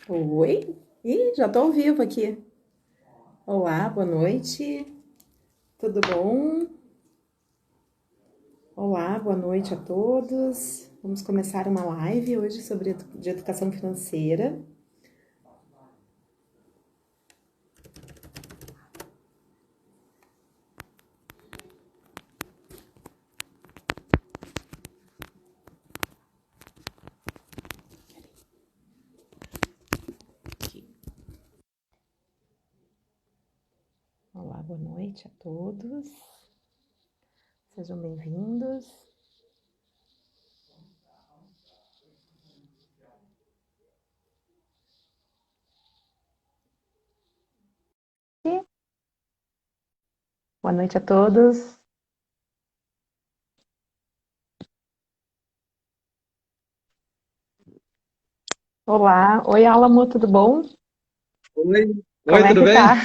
Oi? Ih, já estou ao vivo aqui. Olá, boa noite. Tudo bom? Olá, boa noite a todos. Vamos começar uma live hoje sobre de educação financeira. Olá, boa noite a todos. Sejam bem-vindos. Boa noite a todos. Olá, oi Alamo, tudo bom? Oi, Como oi, é tudo que bem? tá?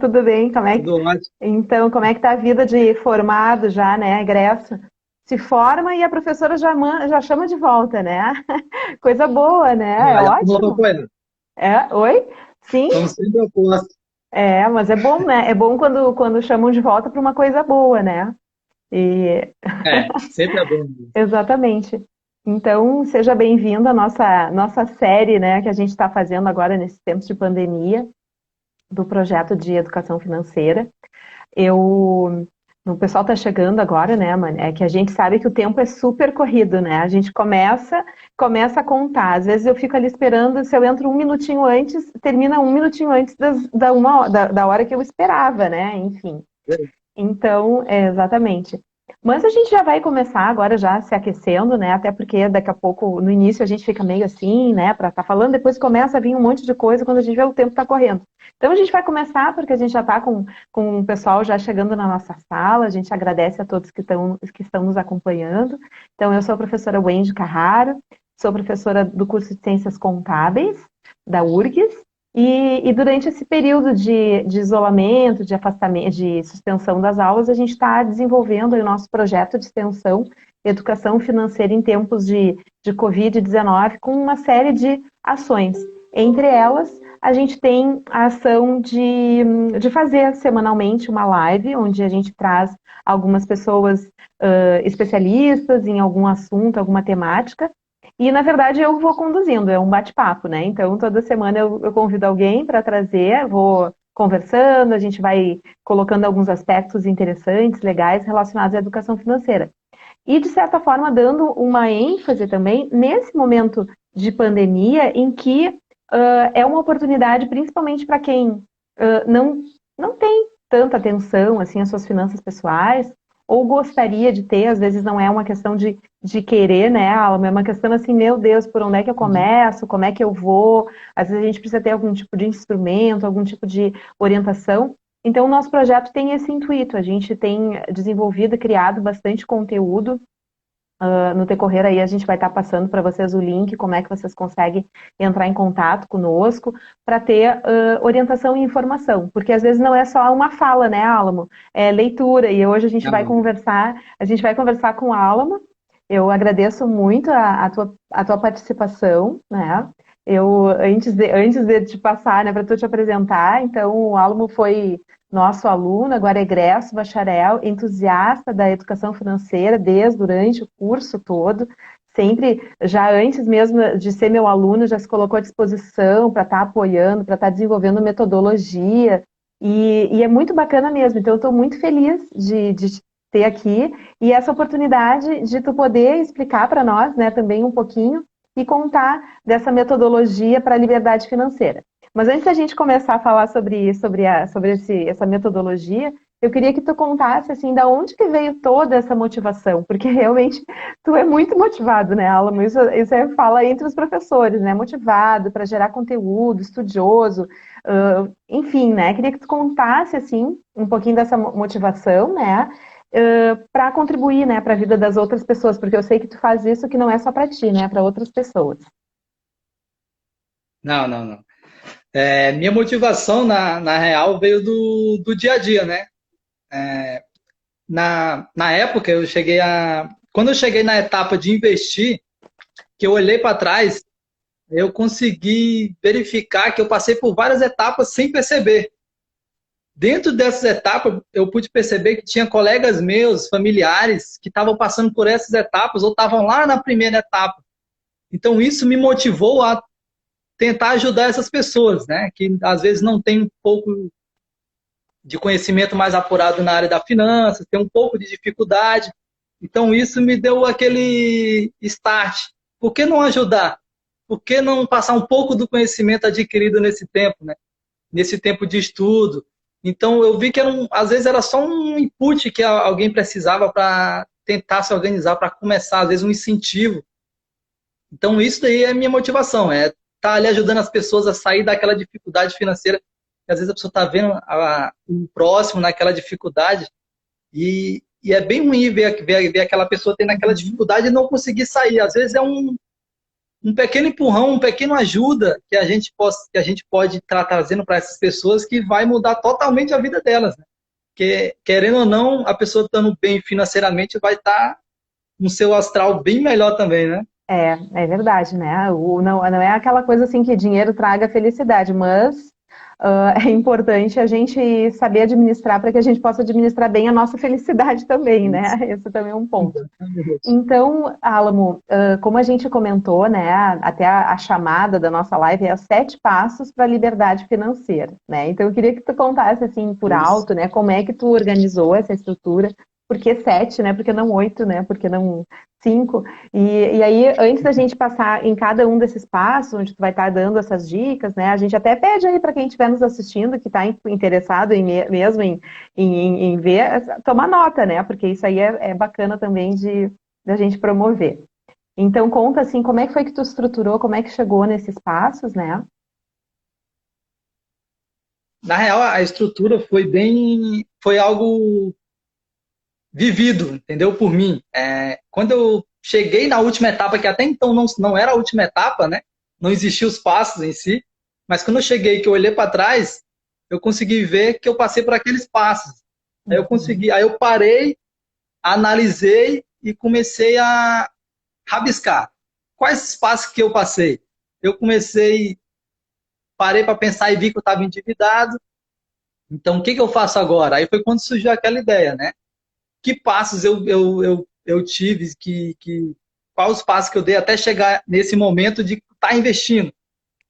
Tudo bem? Tudo ótimo. Então, como é que tá a vida de formado já, né? Egresso. Se forma e a professora já chama de volta, né? Coisa boa, né? É Aí, vamos ótimo. apoiar. É, oi? Sim, Estamos sempre opostos. mas é bom, né? É bom quando chamam de volta para uma coisa boa, né? E Sempre é bom. exatamente. Então, seja bem-vindo à nossa série, né, que a gente está fazendo agora nesses tempos de pandemia, do projeto de educação financeira. Eu, o pessoal está chegando agora, né, mano? É que a gente sabe que o tempo é super corrido, né? A gente começa a contar. Às vezes eu fico ali esperando, se eu entro um minutinho antes, termina um minutinho antes da hora que eu esperava, né? Enfim. Então, exatamente. Mas a gente já vai começar agora já se aquecendo, né? Até porque daqui a pouco, no início, a gente fica meio assim, né? Para estar falando, depois começa a vir um monte de coisa quando a gente vê o tempo está correndo. Então a gente vai começar porque a gente já está com o pessoal já chegando na nossa sala. A gente agradece a todos que estão nos acompanhando. Então, eu sou a professora Wendy Carraro, sou professora do curso de Ciências Contábeis da URGS. E durante esse período de isolamento, de afastamento, de suspensão das aulas, a gente está desenvolvendo o nosso projeto de extensão Educação Financeira em Tempos de Covid-19, com uma série de ações. Entre elas, a gente tem a ação de fazer semanalmente uma live, onde a gente traz algumas pessoas especialistas em algum assunto, alguma temática, e, na verdade, eu vou conduzindo, é um bate-papo, né? Então, toda semana eu convido alguém para trazer, vou conversando, a gente vai colocando alguns aspectos interessantes, legais, relacionados à educação financeira. E, de certa forma, dando uma ênfase também nesse momento de pandemia, em que é uma oportunidade, principalmente para quem não tem tanta atenção assim às suas finanças pessoais, ou gostaria de ter, às vezes não é uma questão de querer, né, Alma? É uma questão assim, meu Deus, por onde é que eu Uhum. começo? Como é que eu vou? Às vezes a gente precisa ter algum tipo de instrumento, algum tipo de orientação. Então, o nosso projeto tem esse intuito. A gente tem desenvolvido, criado bastante conteúdo. No decorrer aí a gente vai estar passando para vocês o link, como é que vocês conseguem entrar em contato conosco para ter orientação e informação, porque às vezes não é só uma fala, né, Álamo? É leitura, e hoje Não, a gente vai conversar com o Álamo. Eu agradeço muito a tua participação, né? Eu, antes de te passar, né, para tu te apresentar, então o Álamo foi nosso aluno, agora é egresso, bacharel, entusiasta da educação financeira durante o curso todo, sempre, já antes mesmo de ser meu aluno, já se colocou à disposição para estar apoiando, para estar desenvolvendo metodologia, e é muito bacana mesmo, então eu estou muito feliz de ter aqui, e essa oportunidade de tu poder explicar para nós, né, também um pouquinho, e contar dessa metodologia para a liberdade financeira. Mas antes da gente começar a falar sobre essa metodologia, eu queria que tu contasse assim, da onde que veio toda essa motivação, porque realmente tu é muito motivado, né, Alamo? Isso fala entre os professores, né? Motivado para gerar conteúdo, estudioso, enfim, né? Queria que tu contasse assim um pouquinho dessa motivação, né? Para contribuir, né, para a vida das outras pessoas, porque eu sei que tu faz isso que não é só para ti, né, para outras pessoas. não. Minha motivação, na real, veio do dia a dia, né? Na época, eu cheguei a. Quando eu cheguei na etapa de investir, que eu olhei para trás, eu consegui verificar que eu passei por várias etapas sem perceber. Dentro dessas etapas, eu pude perceber que tinha colegas meus, familiares, que estavam passando por essas etapas ou estavam lá na primeira etapa. Então, isso me motivou a tentar ajudar essas pessoas, né? Que às vezes não tem um pouco de conhecimento mais apurado na área da finanças, tem um pouco de dificuldade. Então, isso me deu aquele start. Por que não ajudar? Por que não passar um pouco do conhecimento adquirido nesse tempo, né? Nesse tempo de estudo? Então, eu vi que às vezes era só um input que alguém precisava para tentar se organizar, para começar, às vezes um incentivo. Então, isso daí é a minha motivação, é estar ali ajudando as pessoas a sair daquela dificuldade financeira. Às vezes a pessoa está vendo o próximo naquela dificuldade e é bem ruim ver aquela pessoa tendo aquela dificuldade e não conseguir sair. Às vezes é um pequeno empurrão, uma pequena ajuda que a gente pode estar trazendo para essas pessoas que vai mudar totalmente a vida delas, né? Porque, querendo ou não, a pessoa estando bem financeiramente vai estar no seu astral bem melhor também, né? É verdade, né? Não é aquela coisa assim que dinheiro traga felicidade, mas é importante a gente saber administrar para que a gente possa administrar bem a nossa felicidade também, né? Esse também é um ponto. Então, Álamo, como a gente comentou, né, até a chamada da nossa live é os 7 passos para a liberdade financeira, né? Então, eu queria que tu contasse, assim, por alto, né, como é que tu organizou essa estrutura. Por que 7, né? Por que não 8, né? Por que não 5? E aí, antes da gente passar em cada um desses passos, onde tu vai estar dando essas dicas, né? A gente até pede aí para quem estiver nos assistindo, que está interessado mesmo em ver, tomar nota, né? Porque isso aí é bacana também da gente promover. Então, conta assim, como é que foi que tu estruturou, como é que chegou nesses passos, né? Na real, a estrutura foi algo vivido, entendeu? Por mim. Quando eu cheguei na última etapa, que até então não era a última etapa, né? Não existiam os passos em si, mas quando eu cheguei, que eu olhei para trás, eu consegui ver que eu passei por aqueles passos. Aí eu parei, analisei e comecei a rabiscar. Quais os passos que eu passei? Eu parei para pensar e vi que eu estava endividado. Então, o que eu faço agora? Aí foi quando surgiu aquela ideia, né? Que passos eu tive, quais os passos que eu dei até chegar nesse momento de estar investindo,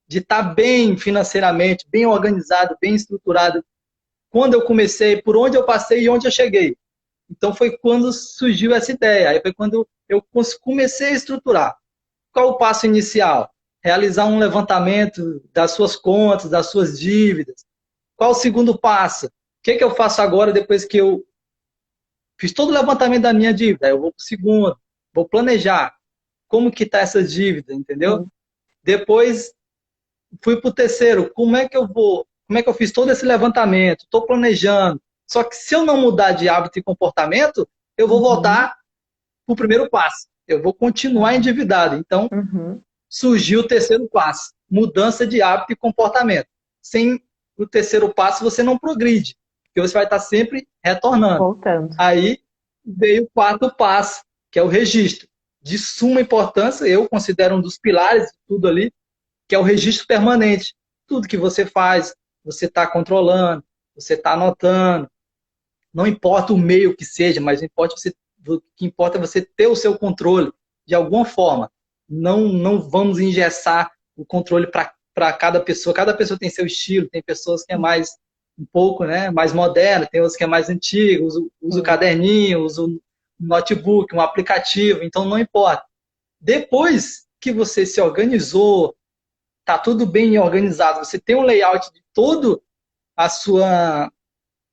de estar bem financeiramente, bem organizado, bem estruturado. Quando eu comecei, por onde eu passei e onde eu cheguei. Então foi quando surgiu essa ideia. Aí foi quando eu comecei a estruturar. Qual o passo inicial? Realizar um levantamento das suas contas, das suas dívidas. Qual o segundo passo? O que eu faço agora depois que eu fiz todo o levantamento da minha dívida? Eu vou para o segundo, vou planejar como que está essa dívida, entendeu? Depois fui para o terceiro, como é que eu fiz todo esse levantamento? Estou planejando. Só que se eu não mudar de hábito e comportamento, eu vou voltar para o primeiro passo. Eu vou continuar endividado. Então, surgiu o terceiro passo, mudança de hábito e comportamento. Sem o terceiro passo, você não progride, porque você vai estar sempre retornando. Voltando. Aí veio o quarto passo, que é o registro. De suma importância, eu considero um dos pilares de tudo ali, que é o registro permanente. Tudo que você faz, você está controlando, você está anotando. Não importa o meio que seja, mas o que importa é você ter o seu controle de alguma forma. Não vamos engessar o controle para cada pessoa. Cada pessoa tem seu estilo, tem pessoas que é mais um pouco, né, mais moderna, tem outros que é mais antigo, usa o caderninho, usa o notebook, um aplicativo, então não importa. Depois que você se organizou, tá tudo bem organizado, você tem um layout de toda a sua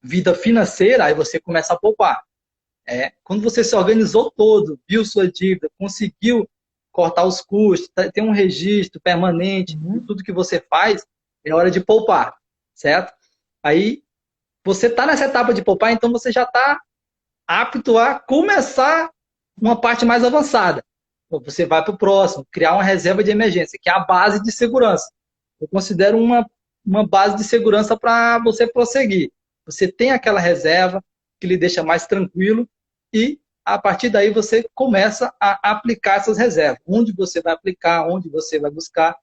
vida financeira, aí você começa a poupar. Quando você se organizou todo, viu sua dívida, conseguiu cortar os custos, tem um registro permanente de tudo que você faz, é hora de poupar, certo? Aí você está nessa etapa de poupar, então você já está apto a começar uma parte mais avançada. Você vai para o próximo, criar uma reserva de emergência, que é a base de segurança. Eu considero uma base de segurança para você prosseguir. Você tem aquela reserva que lhe deixa mais tranquilo e, a partir daí, você começa a aplicar essas reservas. Onde você vai aplicar, onde você vai buscar.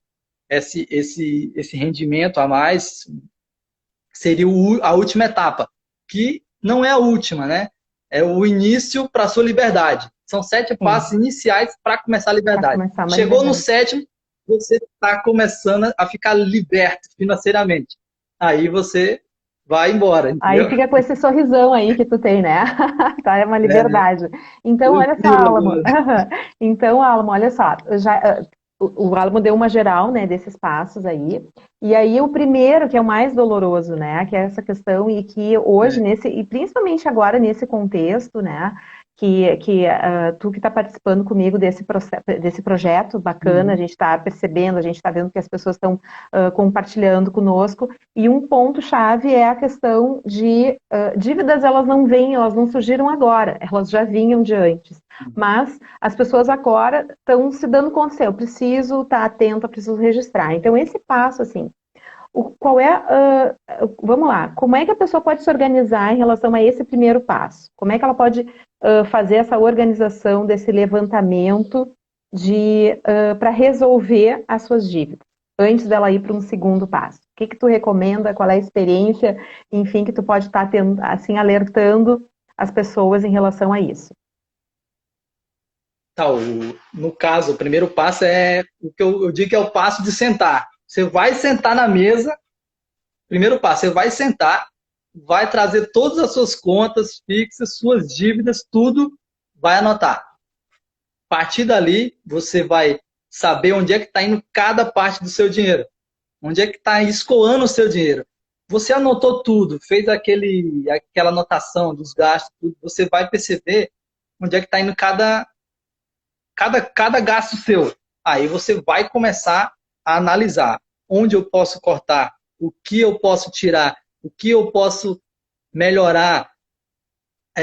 esse rendimento a mais, seria a última etapa, que não é a última, né? É o início para a sua liberdade. São 7 passos iniciais para começar a liberdade. Chegou no 7º, você está começando a ficar liberto financeiramente. Aí você vai embora. Entendeu? Aí fica com esse sorrisão aí que tu tem, né? Tá, é uma liberdade. Então, olha só, Alamo. Então, Alamo, olha só. O Alamo deu uma geral, né, desses passos aí. E aí o primeiro, que é o mais doloroso, né, que é essa questão e que hoje, e principalmente agora nesse contexto, né, tu que está participando comigo desse projeto bacana, a gente está percebendo, a gente está vendo que as pessoas estão compartilhando conosco, e um ponto-chave é a questão de dívidas, elas não surgiram agora, elas já vinham de antes, mas as pessoas agora estão se dando conta, eu preciso estar atenta, preciso registrar. Então esse passo, assim, vamos lá, como é que a pessoa pode se organizar em relação a esse primeiro passo? Como é que ela pode fazer essa organização desse levantamento para resolver as suas dívidas, antes dela ir para um segundo passo? O que tu recomenda? Qual é a experiência, enfim, que tu pode estar assim, alertando as pessoas em relação a isso? No caso, o primeiro passo é o que eu digo que é o passo de sentar. Você vai sentar na mesa, primeiro passo, você vai sentar, vai trazer todas as suas contas fixas, suas dívidas, tudo, vai anotar. A partir dali, você vai saber onde é que está indo cada parte do seu dinheiro. Onde é que está escoando o seu dinheiro. Você anotou tudo, fez aquela anotação dos gastos, tudo, você vai perceber onde é que está indo cada gasto seu. Aí você vai começar a analisar onde eu posso cortar, o que eu posso tirar, o que eu posso melhorar.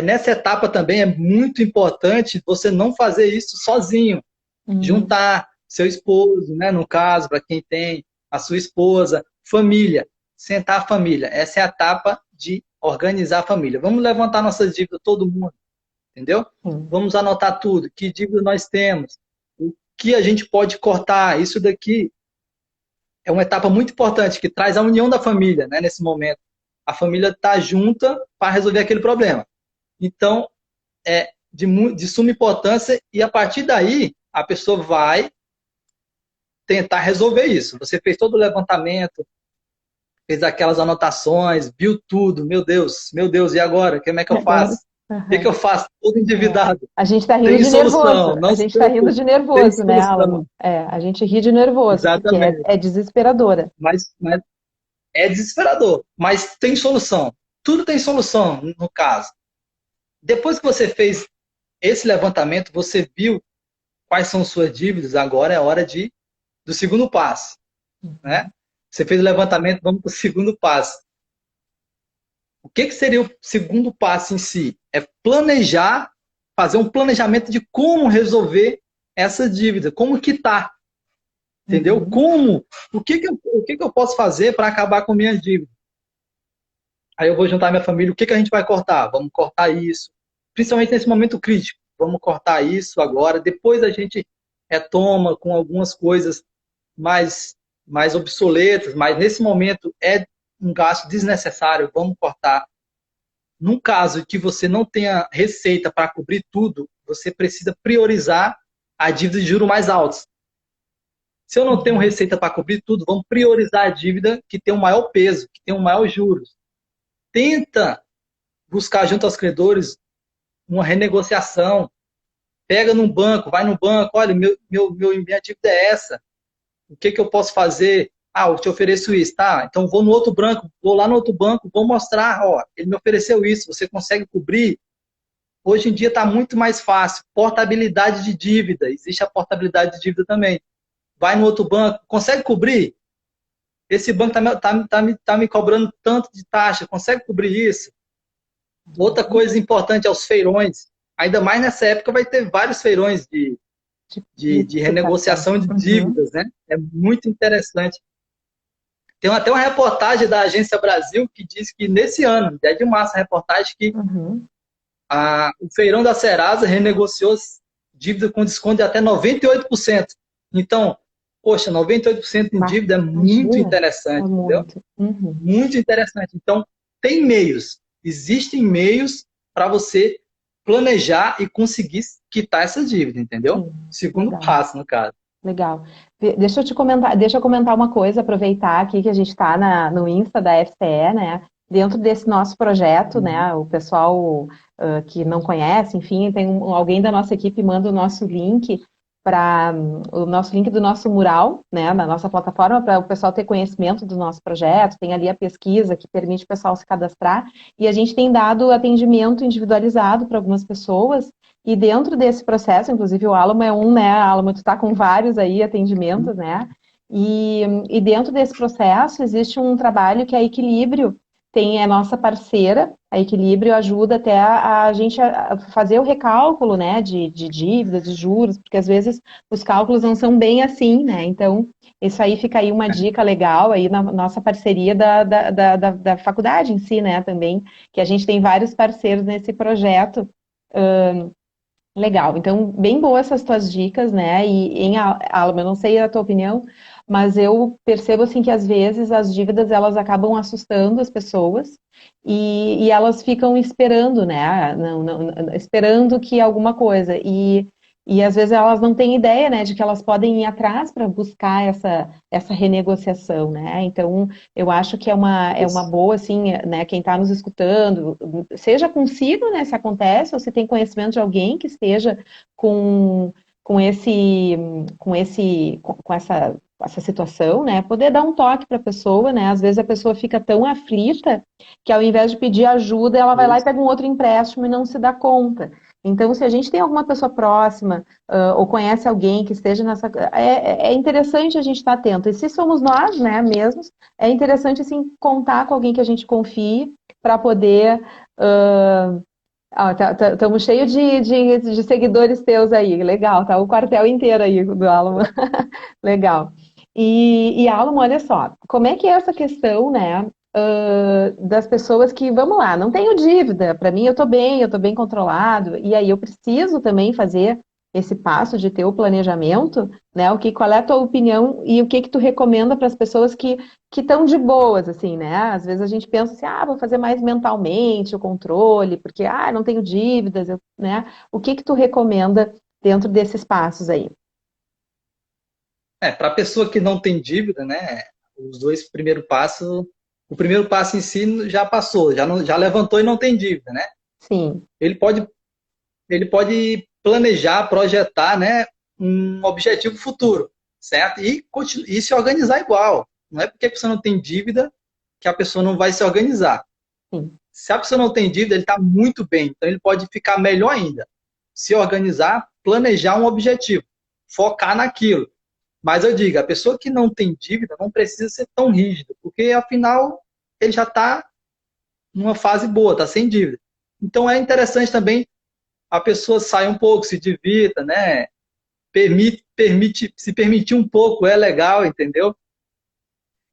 Nessa etapa também é muito importante você não fazer isso sozinho. Juntar seu esposo, né, no caso, para quem tem a sua esposa, família, sentar a família. Essa é a etapa de organizar a família. Vamos levantar nossas dívidas, todo mundo, entendeu? Vamos anotar tudo, que dívida nós temos, o que a gente pode cortar, isso daqui é uma etapa muito importante, que traz a união da família, né, nesse momento. A família está junta para resolver aquele problema. Então, é de suma importância e a partir daí a pessoa vai tentar resolver isso. Você fez todo o levantamento, fez aquelas anotações, viu tudo, meu Deus, e agora? Como é que eu faço? O que eu faço? Todo endividado. A gente está rindo de nervoso. A gente está rindo de nervoso, né, Alamo? A gente ri de nervoso, exatamente. Porque é desesperadora. Mas é desesperador, mas tem solução. Tudo tem solução, no caso. Depois que você fez esse levantamento, você viu quais são suas dívidas, agora é hora do segundo passo. Né? Você fez o levantamento, vamos para o segundo passo. O que seria o segundo passo em si? É planejar, fazer um planejamento de como resolver essa dívida, como quitar. Entendeu? Como? O que eu posso fazer para acabar com minha dívida? Aí eu vou juntar minha família, o que a gente vai cortar? Vamos cortar isso. Principalmente nesse momento crítico. Vamos cortar isso agora. Depois a gente retoma com algumas coisas mais obsoletas, mas nesse momento é um gasto desnecessário, vamos cortar. Num caso que você não tenha receita para cobrir tudo, você precisa priorizar a dívida de juros mais altos. Se eu não tenho receita para cobrir tudo, vamos priorizar a dívida que tem o maior peso, que tem o maior juros. Tenta buscar junto aos credores uma renegociação. Pega num banco, vai no banco, olha, minha dívida é essa. O que eu posso fazer? Eu te ofereço isso, tá? Então vou lá no outro banco, vou mostrar, ele me ofereceu isso, você consegue cobrir? Hoje em dia está muito mais fácil. Portabilidade de dívida, existe a portabilidade de dívida também. Vai no outro banco, consegue cobrir? Esse banco tá me cobrando tanto de taxa, consegue cobrir isso? Outra coisa importante é os feirões. Ainda mais nessa época vai ter vários feirões de renegociação de dívidas, né? É muito interessante. Tem até uma reportagem da Agência Brasil que diz que nesse ano, 10 de março, a reportagem que o feirão da Serasa renegociou dívida com desconto de até 98%. Então, Poxa, 98% em Bah, dívida é muito imagina, é interessante, entendeu? muito. Uhum. Muito interessante. Então, tem meios, existem meios para você planejar e conseguir quitar essa dívida, entendeu? Sim, Segundo legal. passo, no caso. Legal. Deixa eu comentar uma coisa, aproveitar aqui que a gente está no Insta da FCE, né? Dentro desse nosso projeto, Uhum. né? O pessoal que não conhece, enfim, alguém da nossa equipe manda o nosso link para o nosso link do nosso mural, né? Na nossa plataforma, para o pessoal ter conhecimento do nosso projeto. Tem ali a pesquisa que permite o pessoal se cadastrar, e a gente tem dado atendimento individualizado para algumas pessoas. E dentro desse processo, inclusive o Alamo é um, né, Alamo, tu tá com vários aí atendimentos, né? E dentro desse processo existe um trabalho que é a Equilíbrio tem a nossa parceira, a Equilíbrio ajuda até a gente a fazer o recálculo, né, de dívidas, de juros, porque às vezes os cálculos não são bem assim, né? Então, isso aí fica aí uma dica legal aí na nossa parceria da faculdade em si, né, também, que a gente tem vários parceiros nesse projeto. Legal, então bem boas essas tuas dicas, né? E em Alma, eu não sei a tua opinião, mas eu percebo assim que às vezes as dívidas elas acabam assustando as pessoas e elas ficam esperando, né? Esperando que alguma coisa e às vezes elas não têm ideia, né, de que elas podem ir atrás para buscar essa renegociação, né? Então eu acho que é uma Isso. boa, assim, né, quem está nos escutando, seja consigo, né, se acontece, ou se tem conhecimento de alguém que esteja com, com esse, com essa situação, né, poder dar um toque para a pessoa, né, às vezes a pessoa fica tão aflita que ao invés de pedir ajuda, ela vai lá e Isso. pega um outro empréstimo e não se dá conta. Então, se a gente tem alguma pessoa próxima, ou conhece alguém que esteja nessa... É interessante a gente estar atento. E se somos nós, né, mesmos, é interessante, assim, contar com alguém que a gente confie para poder... Estamos cheios de seguidores teus aí. Legal, tá o quartel inteiro aí do Alamo. Legal. E Alamo, olha só, como é que é essa questão, né, das pessoas que, vamos lá, não tenho dívida, para mim eu tô bem controlado, e aí eu preciso também fazer esse passo de ter o planejamento, né? Qual é a tua opinião e o que que tu recomenda para as pessoas que estão de boas, assim, né? Às vezes a gente pensa assim, vou fazer mais mentalmente o controle, porque, não tenho dívidas, né? O que que tu recomenda dentro desses passos aí? Para a pessoa que não tem dívida, né? Os dois primeiros passos, o primeiro passo em si já passou, já levantou e não tem dívida, né? Sim. Ele pode, ele pode planejar, projetar, né? Um objetivo futuro, certo? E se organizar igual. Não é porque a pessoa não tem dívida que a pessoa não vai se organizar. Sim. Se a pessoa não tem dívida, ele está muito bem. Então, ele pode ficar melhor ainda. Se organizar, planejar um objetivo, focar naquilo. Mas eu digo, a pessoa que não tem dívida não precisa ser tão rígida, porque afinal ele já está numa fase boa, está sem dívida. Então é interessante também a pessoa sair um pouco, se divirta, né? Se permitir um pouco é legal, entendeu?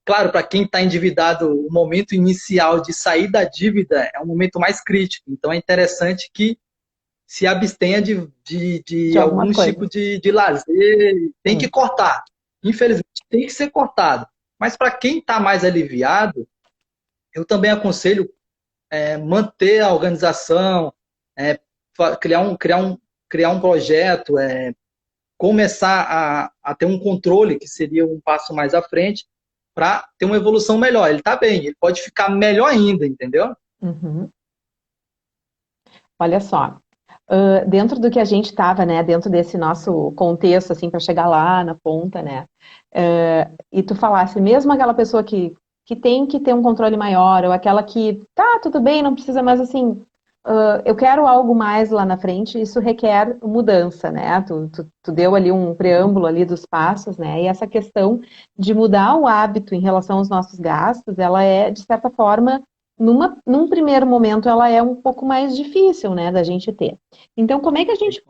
Claro, para quem está endividado, o momento inicial de sair da dívida é um momento mais crítico. Então é interessante que se abstenha De de algumas algum tipo coisas. de lazer. Tem que Sim. cortar. Infelizmente, tem que ser cortado. Mas para quem está mais aliviado, eu também aconselho manter a organização, é, criar um projeto, começar a ter um controle, que seria um passo mais à frente, para ter uma evolução melhor. Ele está bem, ele pode ficar melhor ainda, entendeu? Uhum. Olha só, dentro do que a gente estava, né, dentro desse nosso contexto, assim, para chegar lá na ponta, né, e tu falasse, mesmo aquela pessoa que tem que ter um controle maior, ou aquela que, tá, tudo bem, não precisa, mas assim, eu quero algo mais lá na frente, isso requer mudança, né, tu deu ali um preâmbulo ali dos passos, né, e essa questão de mudar o hábito em relação aos nossos gastos, ela é, de certa forma, num primeiro momento ela é um pouco mais difícil, né, da gente ter. Então, como é que a gente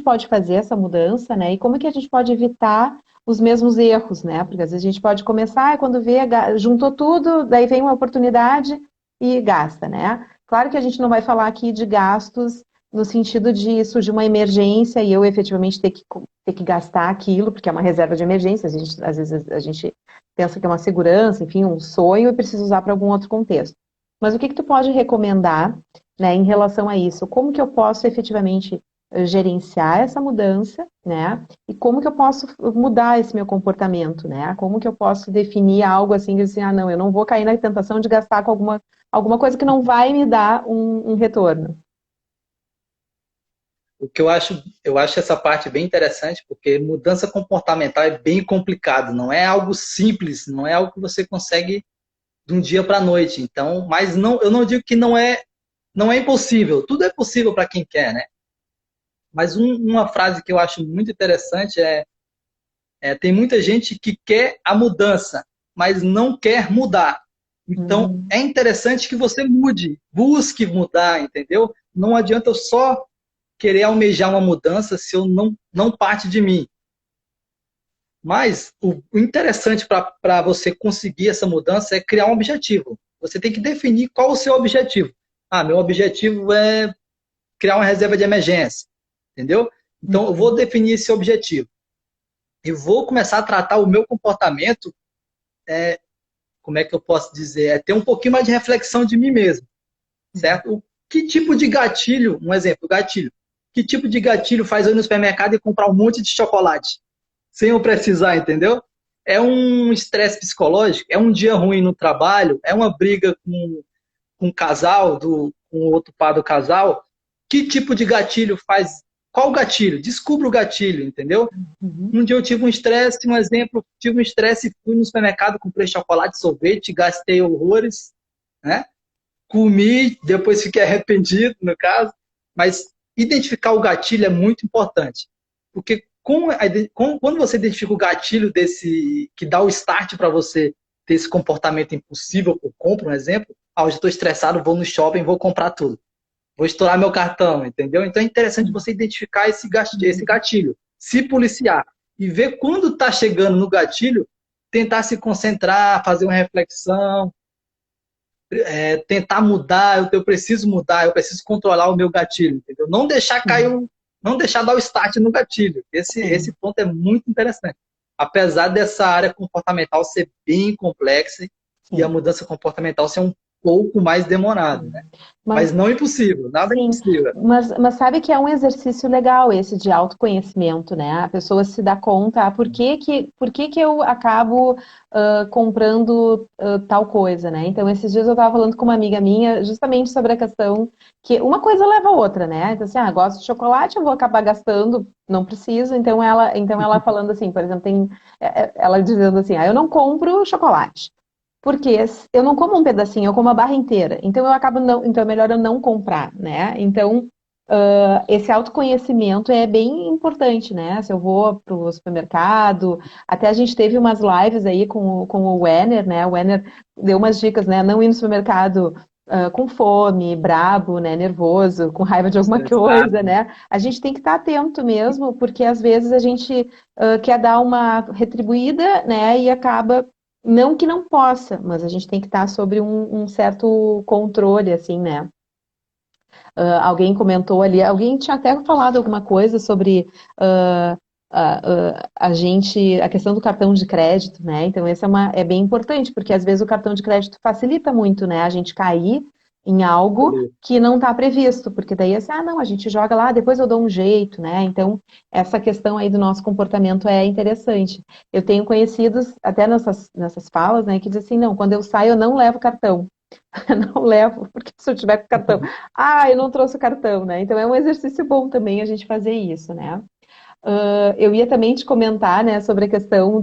pode fazer essa mudança, né? E como é que a gente pode evitar os mesmos erros, né? Porque às vezes a gente pode começar e quando vê, juntou tudo, daí vem uma oportunidade e gasta, né? Claro que a gente não vai falar aqui de gastos no sentido de surgir uma emergência e eu efetivamente ter que gastar aquilo, porque é uma reserva de emergência, às vezes a gente pensa que é uma segurança, enfim, um sonho e precisa usar para algum outro contexto. Mas o que tu pode recomendar, né, em relação a isso? Como que eu posso efetivamente gerenciar essa mudança, né? E como que eu posso mudar esse meu comportamento, né? Como que eu posso definir algo assim, que assim, ah, não, eu não vou cair na tentação de gastar com alguma coisa que não vai me dar um retorno. O que eu acho essa parte bem interessante, porque mudança comportamental é bem complicado, não é algo simples, não é algo que você consegue de um dia para a noite. Então, mas não, eu não digo que não é impossível, tudo é possível para quem quer, né? Mas uma frase que eu acho muito interessante tem muita gente que quer a mudança, mas não quer mudar. Então, Hum, é interessante que você mude, busque mudar, entendeu? Não adianta eu só querer almejar uma mudança se eu não parte de mim. Mas o interessante para você conseguir essa mudança é criar um objetivo. Você tem que definir qual o seu objetivo. Ah, meu objetivo é criar uma reserva de emergência, entendeu? Então, eu vou uhum, definir esse objetivo e vou começar a tratar o meu comportamento, como é que eu posso dizer? É ter um pouquinho mais de reflexão de mim mesmo, uhum. certo? Que tipo de gatilho, um exemplo, gatilho. Que tipo de gatilho faz eu ir no supermercado e comprar um monte de chocolate? Sem eu precisar, entendeu? É um estresse psicológico, é um dia ruim no trabalho, é uma briga com o casal, com o outro par do casal. Que tipo de gatilho faz? Qual o gatilho? Descubra o gatilho, entendeu? Uhum. Um dia eu tive um estresse, um exemplo, tive um estresse, fui no supermercado, comprei chocolate, sorvete, gastei horrores, né? Comi, depois fiquei arrependido, no caso. Mas identificar o gatilho é muito importante. Porque quando você identifica o gatilho desse que dá o start para você ter esse comportamento impulsivo por compra, um exemplo, ah, hoje estou estressado, vou no shopping, vou comprar tudo. Vou estourar meu cartão, entendeu? Então é interessante você identificar esse gatilho, se policiar e ver quando está chegando no gatilho, tentar se concentrar, fazer uma reflexão, tentar mudar, eu preciso mudar, eu preciso controlar o meu gatilho, entendeu? Não deixar cair, Sim, não deixar dar o start no gatilho. Esse sim, ponto é muito interessante. Apesar dessa área comportamental ser bem complexa e a sim, mudança comportamental ser um pouco mais demorada, né? sim. Mas Mas não impossível, nada é sim, impossível. mas sabe que é um exercício legal esse de autoconhecimento, né? A pessoa se dá conta, por que que eu acabo comprando tal coisa, né? Então, esses dias eu estava falando com uma amiga minha justamente sobre a questão que uma coisa leva a outra, né? Então, assim, gosto de chocolate, eu vou acabar gastando, não preciso. Então ela falando assim, por exemplo, ela dizendo assim, eu não compro chocolate. Porque eu não como um pedacinho, eu como a barra inteira. Então eu acabo não, então é melhor eu não comprar, né? Então esse autoconhecimento é bem importante, né? Se eu vou para o supermercado, até a gente teve umas lives aí com o Wenner, né? O Wenner deu umas dicas, né? Não ir no supermercado com fome, brabo, né? Nervoso, com raiva de alguma coisa, Estressado. né? A gente tem que estar atento mesmo, porque às vezes a gente quer dar uma retribuída, né? E acaba não que não possa, mas a gente tem que estar sobre um certo controle, assim, né? Alguém comentou ali, alguém tinha até falado alguma coisa sobre a questão do cartão de crédito, né? Então, esse é bem importante, porque às vezes o cartão de crédito facilita muito, né? A gente cair em algo que não está previsto, porque daí assim, não, a gente joga lá, depois eu dou um jeito, né? Então, essa questão aí do nosso comportamento é interessante. Eu tenho conhecidos, até nessas falas, né, que dizem assim, não, quando eu saio eu não levo cartão. Não levo, porque se eu tiver com cartão, eu não trouxe o cartão, né? Então é um exercício bom também a gente fazer isso, né? Eu ia também te comentar, né, sobre a questão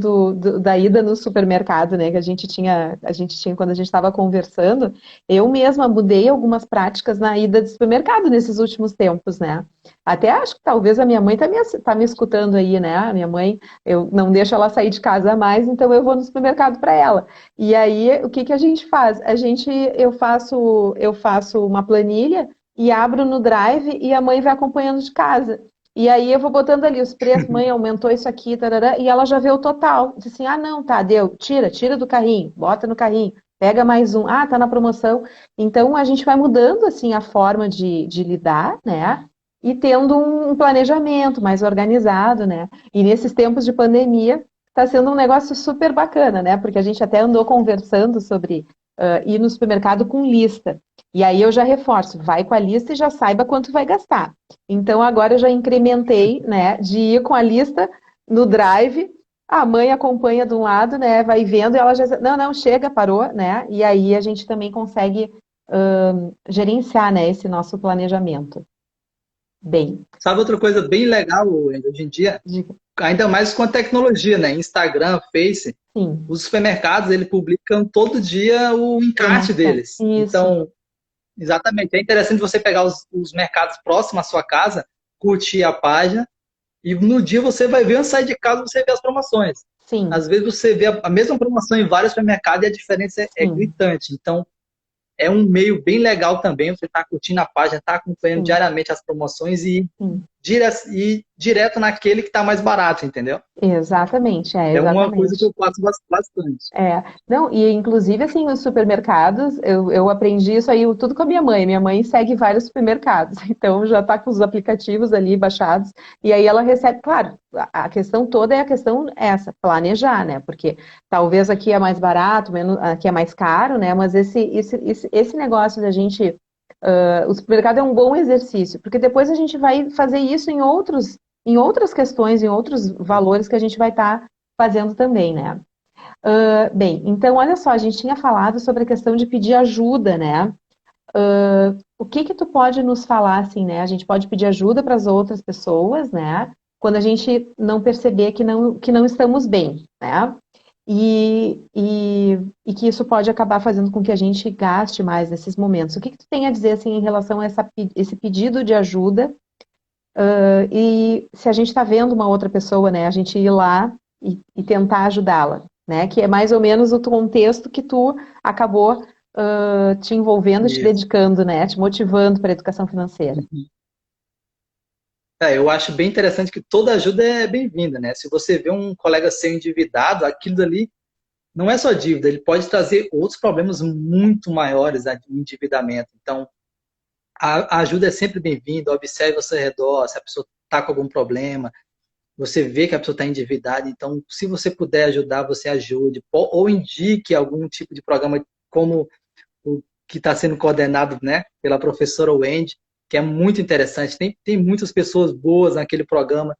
da ida no supermercado, né, que a gente tinha quando a gente estava conversando. Eu mesma mudei algumas práticas na ida do supermercado nesses últimos tempos, né? Até acho que talvez a minha mãe tá me escutando aí, né? A minha mãe, eu não deixo ela sair de casa mais, então eu vou no supermercado para ela. E aí, o que que a gente faz? Eu faço uma planilha e abro no Drive e a mãe vai acompanhando de casa. E aí eu vou botando ali os preços, mãe, aumentou isso aqui, tarará, e ela já vê o total. Diz assim, não, tá, deu, tira do carrinho, bota no carrinho, pega mais um, tá na promoção. Então a gente vai mudando assim a forma de lidar, né? e tendo um planejamento mais organizado, né? E nesses tempos de pandemia, está sendo um negócio super bacana, né? Porque a gente até andou conversando sobre ir no supermercado com lista. E aí eu já reforço, vai com a lista e já saiba quanto vai gastar. Então agora eu já incrementei, né, de ir com a lista no drive. A mãe acompanha de um lado, né, vai vendo e ela já diz, não, não, chega, parou, né? E aí a gente também consegue gerenciar, né, esse nosso planejamento. Bem, Sabe outra coisa bem legal, Wender, hoje em dia? diga. Ainda mais com a tecnologia, né? Instagram, Face, Sim, os supermercados, eles publicam todo dia o encarte promoção. deles. Isso, Então, exatamente, é interessante você pegar os mercados próximos à sua casa, curtir a página, e no dia você vai ver, antes de sair de casa, você vê as promoções. sim, Às vezes você vê a mesma promoção em vários supermercados e a diferença é sim, gritante. Então, é um meio bem legal também, você está curtindo a página, está acompanhando sim, diariamente as promoções sim. e direto naquele que está mais barato, entendeu? Exatamente, É uma coisa que exatamente. eu faço bastante. É, não, e inclusive assim, os supermercados, eu aprendi isso aí tudo com a minha mãe. Minha mãe segue vários supermercados, então já está com os aplicativos ali baixados, e aí ela recebe, claro, a questão toda é a questão essa, planejar, né? Porque talvez aqui é mais barato, menos, aqui é mais caro, né? Mas esse negócio da gente, o supermercado é um bom exercício, porque depois a gente vai fazer isso em outras questões, em outros valores que a gente vai estar fazendo também, né? Bem, então olha só, a gente tinha falado sobre a questão de pedir ajuda, né? O que que tu pode nos falar, assim, né? A gente pode pedir ajuda para as outras pessoas, né? Quando a gente não perceber que não estamos bem, né? E que isso pode acabar fazendo com que a gente gaste mais nesses momentos. O que que tu tem a dizer, assim, em relação a esse pedido de ajuda? E se a gente está vendo uma outra pessoa, né? A gente ir lá e tentar ajudá-la, né? Que é mais ou menos o contexto que tu acabou te envolvendo, te Isso. dedicando, né? Te motivando para a educação financeira. Eu acho bem interessante que toda ajuda é bem-vinda, né? Se você vê um colega seu endividado, aquilo dali não é só dívida, ele pode trazer outros problemas muito maiores de endividamento. Então, a ajuda é sempre bem-vinda, observe ao seu redor, se a pessoa está com algum problema, você vê que a pessoa está endividada, então, se você puder ajudar, você ajude, ou indique algum tipo de programa como o que está sendo coordenado, né, pela professora Wendy, que é muito interessante. Tem muitas pessoas boas naquele programa,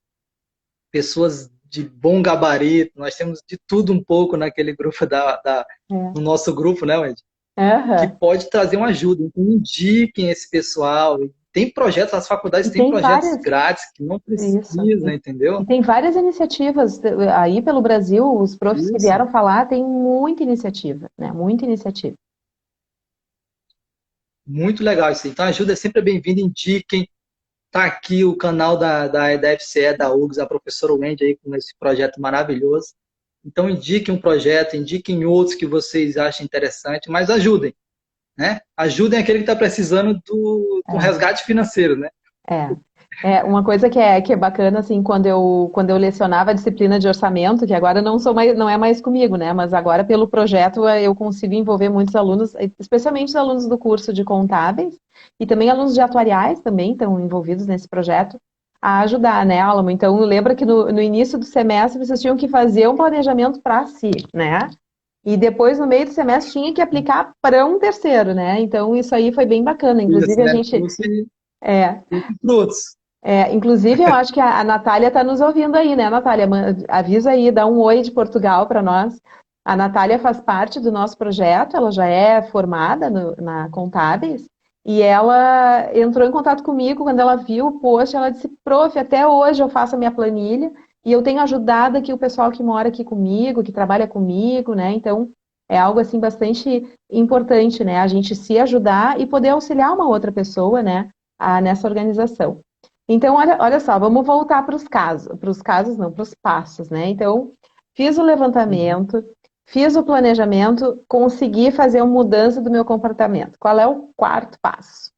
pessoas de bom gabarito, nós temos de tudo um pouco naquele grupo É. no nosso grupo, né, Wendy? Que Aham. pode trazer uma ajuda. Então, indiquem esse pessoal. Tem projetos, as faculdades E têm tem projetos várias, grátis que não isso. precisa, E entendeu? tem várias iniciativas aí pelo Brasil, os profs que Isso. vieram falar, tem muita iniciativa, né? Muita iniciativa. Muito legal isso. Então, a ajuda é sempre bem-vinda. Indiquem. Tá aqui o canal da FCE, da URGS, a professora Wendy aí com esse projeto maravilhoso. Então, indiquem um projeto, indiquem outros que vocês achem interessante, mas ajudem, né? Ajudem aquele que está precisando do É. resgate financeiro, né? É. É uma coisa que é bacana, assim, quando eu lecionava a disciplina de orçamento, que agora não é mais comigo, né? Mas agora, pelo projeto, eu consigo envolver muitos alunos, especialmente os alunos do curso de contábeis, e também alunos de atuariais também estão envolvidos nesse projeto, a ajudar, né, Alamo? Então, lembra que no início do semestre vocês tinham que fazer um planejamento para si, né? E depois, no meio do semestre, tinha que aplicar para um terceiro, né? Então, isso aí foi bem bacana. Isso, Inclusive, a né? gente. É, Frutos. inclusive, eu acho que a Natália está nos ouvindo aí, né, Natália? Avisa aí, dá um oi de Portugal para nós. A Natália faz parte do nosso projeto, ela já é formada na Contábeis, e ela entrou em contato comigo quando ela viu o post, ela disse, prof, até hoje eu faço a minha planilha, e eu tenho ajudado aqui o pessoal que mora aqui comigo, que trabalha comigo, né? Então, é algo, assim, bastante importante, né? A gente se ajudar e poder auxiliar uma outra pessoa, né, nessa organização. Então, olha só, vamos voltar para os casos não, para os passos, né? Então, fiz o Uhum. levantamento, fiz o planejamento, consegui fazer uma mudança do meu comportamento. Qual é o quarto passo?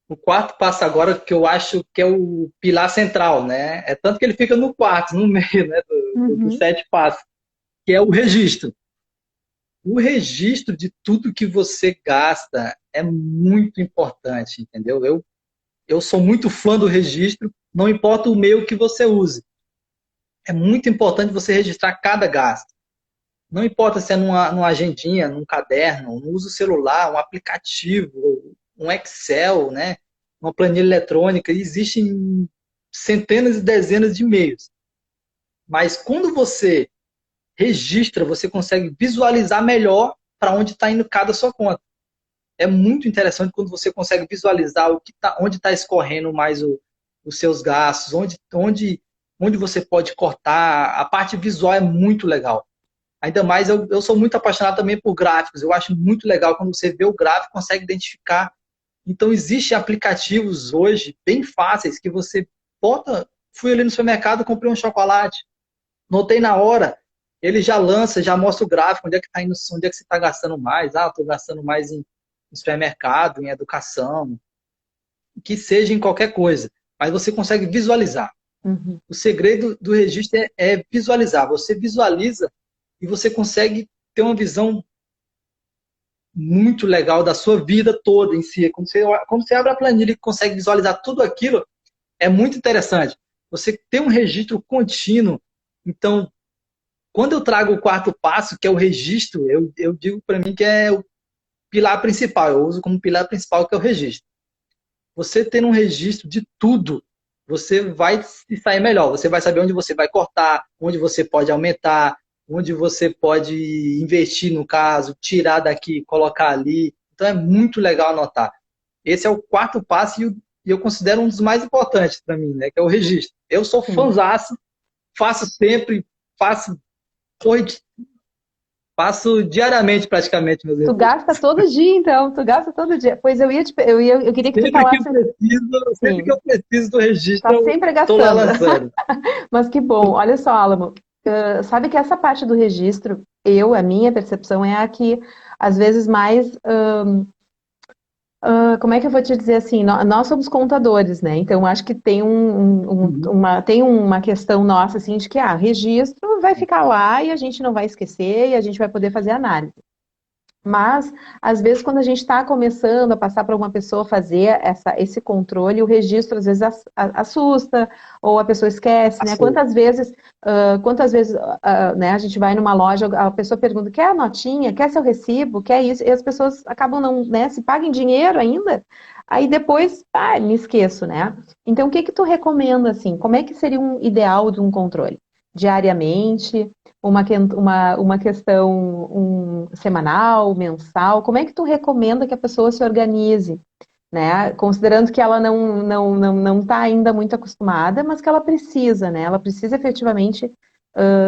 O quarto passo agora, que eu acho que é o pilar central, né? É tanto que ele fica no quarto, no meio, né, dos Uhum. 7 passos, que é o registro. O registro de tudo que você gasta é muito importante, entendeu? Eu eu sou muito fã do registro, não importa o meio que você use. É muito importante você registrar cada gasto. Não importa se é numa agendinha, num caderno, no uso celular, um aplicativo, um Excel, né? Uma planilha eletrônica. Existem centenas e dezenas de meios. Mas quando você registra, você consegue visualizar melhor para onde está indo cada sua conta. É muito interessante quando você consegue visualizar onde está escorrendo mais os seus gastos, onde você pode cortar. A parte visual é muito legal. Ainda mais, eu sou muito apaixonado também por gráficos. Eu acho muito legal quando você vê o gráfico, consegue identificar. Então, existem aplicativos hoje bem fáceis que você bota. Fui ali no supermercado, comprei um chocolate, notei na hora, ele já lança, já mostra o gráfico, onde é que está indo, onde é que você está gastando mais. Ah, estou gastando mais em supermercado, em educação, que seja em qualquer coisa. Mas você consegue visualizar. Uhum. O segredo do registro é visualizar. Você visualiza e você consegue ter uma visão muito legal da sua vida toda em si. Quando você abre a planilha e consegue visualizar tudo aquilo, é muito interessante. Você tem um registro contínuo. Então, quando eu trago o quarto passo, que é o registro, eu digo para mim que é o pilar principal. Eu uso como pilar principal, que é o registro. Você tendo um registro de tudo, você vai se sair melhor. Você vai saber onde você vai cortar, onde você pode aumentar, onde você pode investir, no caso, tirar daqui, colocar ali. Então é muito legal anotar. Esse é o quarto passo e eu considero um dos mais importantes para mim, né? Que é o registro. Eu sou fãzaço, faço sempre, faço diariamente praticamente meus Tu registros. gasta todo dia, então. Tu gasta todo dia. Pois eu queria que tu falasse. Sempre que eu preciso do registro, Tá eu sempre estou lá gastando. lançando. Mas que bom. Olha só, Alamo. Sabe que essa parte do registro, a minha percepção é a que, às vezes, mais. Como é que eu vou te dizer assim? Nós somos contadores, né? Então, acho que tem tem uma questão nossa, assim, de que, registro vai ficar lá e a gente não vai esquecer e a gente vai poder fazer análise. Mas, às vezes, quando a gente está começando a passar para uma pessoa fazer esse controle, o registro às vezes assusta, ou a pessoa esquece, né? Quantas vezes né, a gente vai numa loja, a pessoa pergunta, quer a notinha, quer seu recibo, quer isso, e as pessoas acabam não, né, se pagam em dinheiro ainda, aí depois, me esqueço, né? Então, o que que tu recomenda, assim? Como é que seria um ideal de um controle? Diariamente? Uma questão semanal, mensal? Como é que tu recomenda que a pessoa se organize, né? Considerando que ela não está ainda muito acostumada, mas que ela precisa, né? Ela precisa efetivamente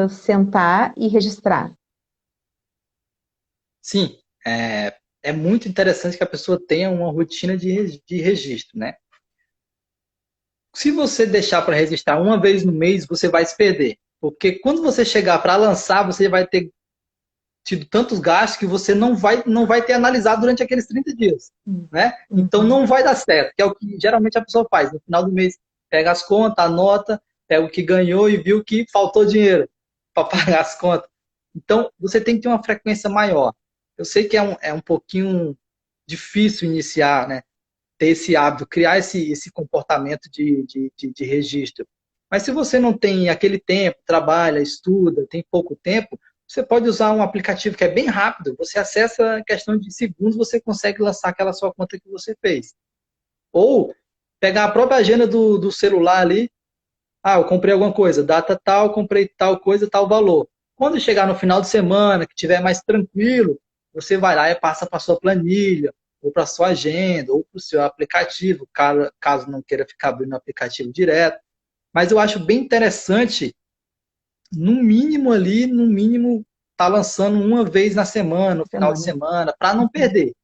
sentar e registrar. Sim, é muito interessante que a pessoa tenha uma rotina de registro, né? Se você deixar para registrar uma vez no mês, você vai se perder. Porque quando você chegar para lançar, você vai ter tido tantos gastos que você não vai ter analisado durante aqueles 30 dias. Né? Então não vai dar certo, que é o que geralmente a pessoa faz. No final do mês, pega as contas, anota, pega o que ganhou e viu que faltou dinheiro para pagar as contas. Então você tem que ter uma frequência maior. Eu sei que é um pouquinho difícil iniciar, né? Ter esse hábito, criar esse comportamento de registro. Mas se você não tem aquele tempo, trabalha, estuda, tem pouco tempo, você pode usar um aplicativo que é bem rápido. Você acessa a questão de segundos, você consegue lançar aquela sua conta que você fez. Ou pegar a própria agenda do celular ali. Eu comprei alguma coisa, data tal, comprei tal coisa, tal valor. Quando chegar no final de semana, que tiver mais tranquilo, você vai lá e passa para a sua planilha, ou para a sua agenda, ou para o seu aplicativo, caso não queira ficar abrindo o aplicativo direto. Mas eu acho bem interessante, no mínimo, tá lançando uma vez na semana, no final de semana, para não perder.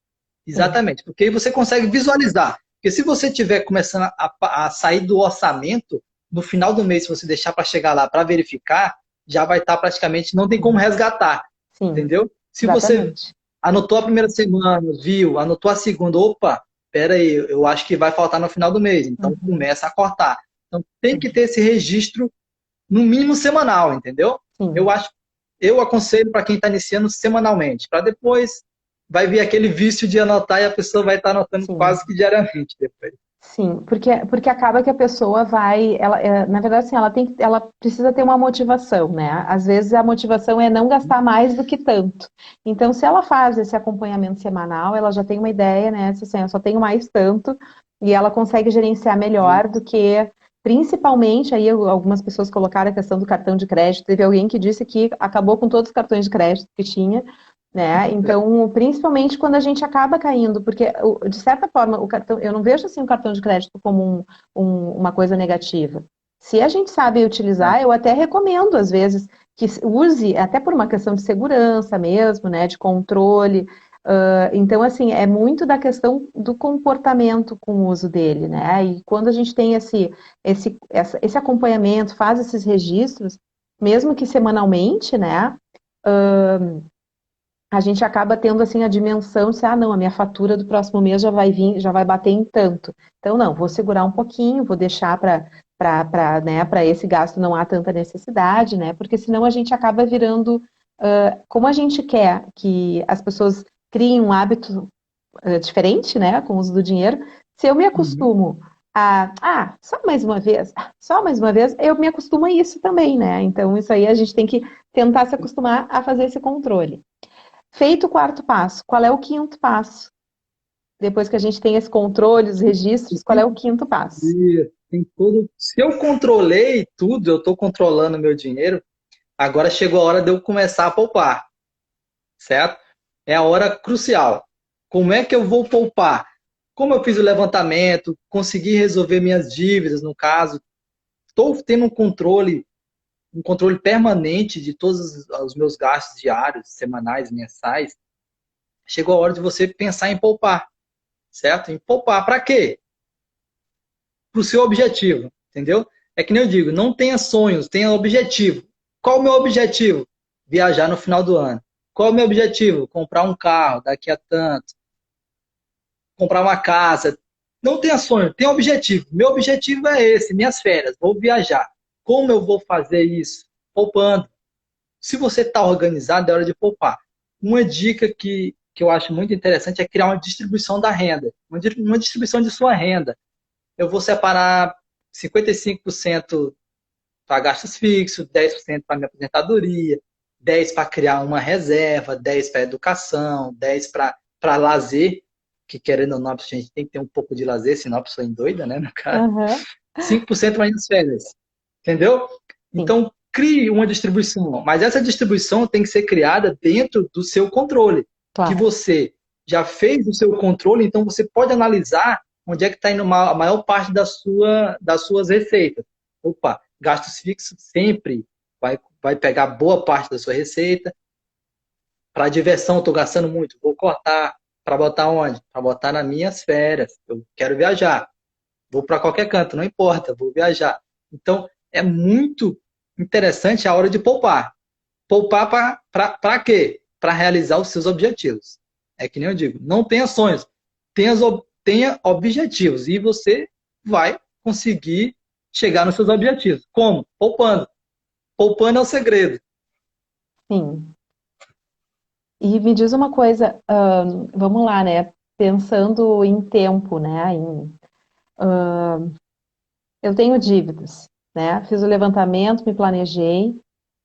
Exatamente, porque aí você consegue visualizar. Porque se você estiver começando a sair do orçamento, no final do mês, se você deixar para chegar lá para verificar, já vai estar praticamente, não tem como resgatar. Sim, entendeu? Se exatamente. Você anotou a primeira semana, viu, anotou a segunda, opa, pera aí, eu acho que vai faltar no final do mês, então começa a cortar. Então tem que ter esse registro, no mínimo semanal, entendeu? Sim. Eu aconselho para quem está iniciando semanalmente, para depois vai vir aquele vício de anotar e a pessoa vai estar anotando quase que diariamente depois. Sim, porque acaba que a pessoa vai, na verdade, assim, ela precisa ter uma motivação, né? Às vezes a motivação é não gastar mais do que tanto. Então, se ela faz esse acompanhamento semanal, ela já tem uma ideia, né? Assim, eu só tenho mais tanto, e ela consegue gerenciar melhor do que, principalmente, aí algumas pessoas colocaram a questão do cartão de crédito. Teve alguém que disse que acabou com todos os cartões de crédito que tinha, né? Então, principalmente quando a gente acaba caindo, porque de certa forma o cartão, eu não vejo assim o cartão de crédito como uma coisa negativa. Se a gente sabe utilizar, eu até recomendo às vezes que use, até por uma questão de segurança mesmo, né, de controle. Então, assim, é muito da questão do comportamento com o uso dele, né? E quando a gente tem esse acompanhamento, faz esses registros, mesmo que semanalmente, né? A gente acaba tendo assim a dimensão de, não, a minha fatura do próximo mês já vai vir, já vai bater em tanto. Então, não, vou segurar um pouquinho, vou deixar né, para esse gasto não há tanta necessidade, né? Porque senão a gente acaba virando, como a gente quer que as pessoas criem um hábito diferente, né, com o uso do dinheiro, se eu me Uhum. acostumo só mais uma vez, eu me acostumo a isso também, né? Então, isso aí a gente tem que tentar se acostumar a fazer esse controle. Feito o quarto passo, qual é o quinto passo? Depois que a gente tem esse controle, os registros, qual é o quinto passo? Tem todo. Se eu controlei tudo, eu estou controlando meu dinheiro, agora chegou a hora de eu começar a poupar, certo? É a hora crucial. Como é que eu vou poupar? Como eu fiz o levantamento, consegui resolver minhas dívidas, no caso, estou tendo um controle permanente de todos os meus gastos diários, semanais, mensais. Chegou a hora de você pensar em poupar, certo? Em poupar para quê? Para o seu objetivo, entendeu? É que nem eu digo, não tenha sonhos, tenha objetivo. Qual o meu objetivo? Viajar no final do ano. Qual o meu objetivo? Comprar um carro daqui a tanto, comprar uma casa. Não tenha sonho, tenha objetivo. Meu objetivo é esse, minhas férias, vou viajar. Como eu vou fazer isso? Poupando. Se você está organizado, é hora de poupar. Uma dica que eu acho muito interessante é criar uma distribuição da renda, uma distribuição de sua renda. Eu vou separar 55% para gastos fixos, 10% para minha aposentadoria, 10% para criar uma reserva, 10% para educação, 10% para lazer, que querendo ou não, a gente tem que ter um pouco de lazer, senão a pessoa é doida, né, no caso. Uhum. 5% para as férias, entendeu? Sim, Então, crie uma distribuição, mas essa distribuição tem que ser criada dentro do seu controle, que claro. você já fez o seu controle, então você pode analisar onde é que está indo a maior parte das suas receitas. Opa, gastos fixos sempre vai pegar boa parte da sua receita. Para diversão, estou gastando muito, vou cortar. Para botar onde? Para botar nas minhas férias. Eu quero viajar. Vou para qualquer canto, não importa, vou viajar. Então, é muito interessante a hora de poupar. Poupar para quê? Para realizar os seus objetivos. É que nem eu digo, não tenha sonhos, tenha objetivos e você vai conseguir chegar nos seus objetivos. Como? Poupando. Poupando é o segredo. Sim. E me diz uma coisa, vamos lá, né? Pensando em tempo, né? Eu tenho dívidas, né? Fiz o levantamento, me planejei.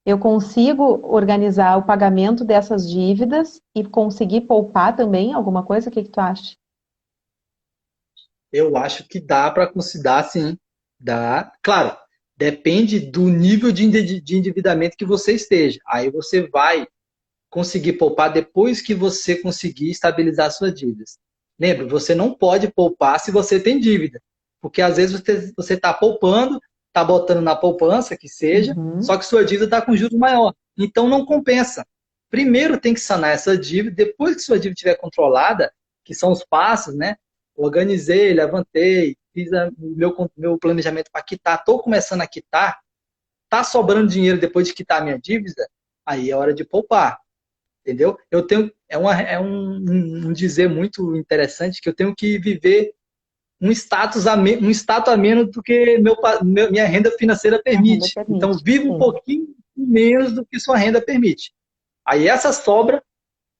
Eu consigo organizar o pagamento dessas dívidas e conseguir poupar também alguma coisa? O que que tu acha? Eu acho que dá para considerar, sim. Dá. Claro, depende do nível de endividamento que você esteja. Aí você vai conseguir poupar depois que você conseguir estabilizar suas dívidas. Lembra, você não pode poupar se você tem dívida, porque às vezes você está poupando, está botando na poupança, que seja, Uhum. só que sua dívida está com juros maior. Então não compensa. Primeiro tem que sanar essa dívida, depois que sua dívida estiver controlada, que são os passos, né? Organizei, levantei, fiz meu planejamento para quitar, estou começando a quitar, está sobrando dinheiro depois de quitar a minha dívida, aí é hora de poupar. Entendeu? Eu tenho um dizer muito interessante que eu tenho que viver um status a menos do que minha renda financeira A renda permite. Então permite. viva um Sim. pouquinho menos do que sua renda permite. Aí essa sobra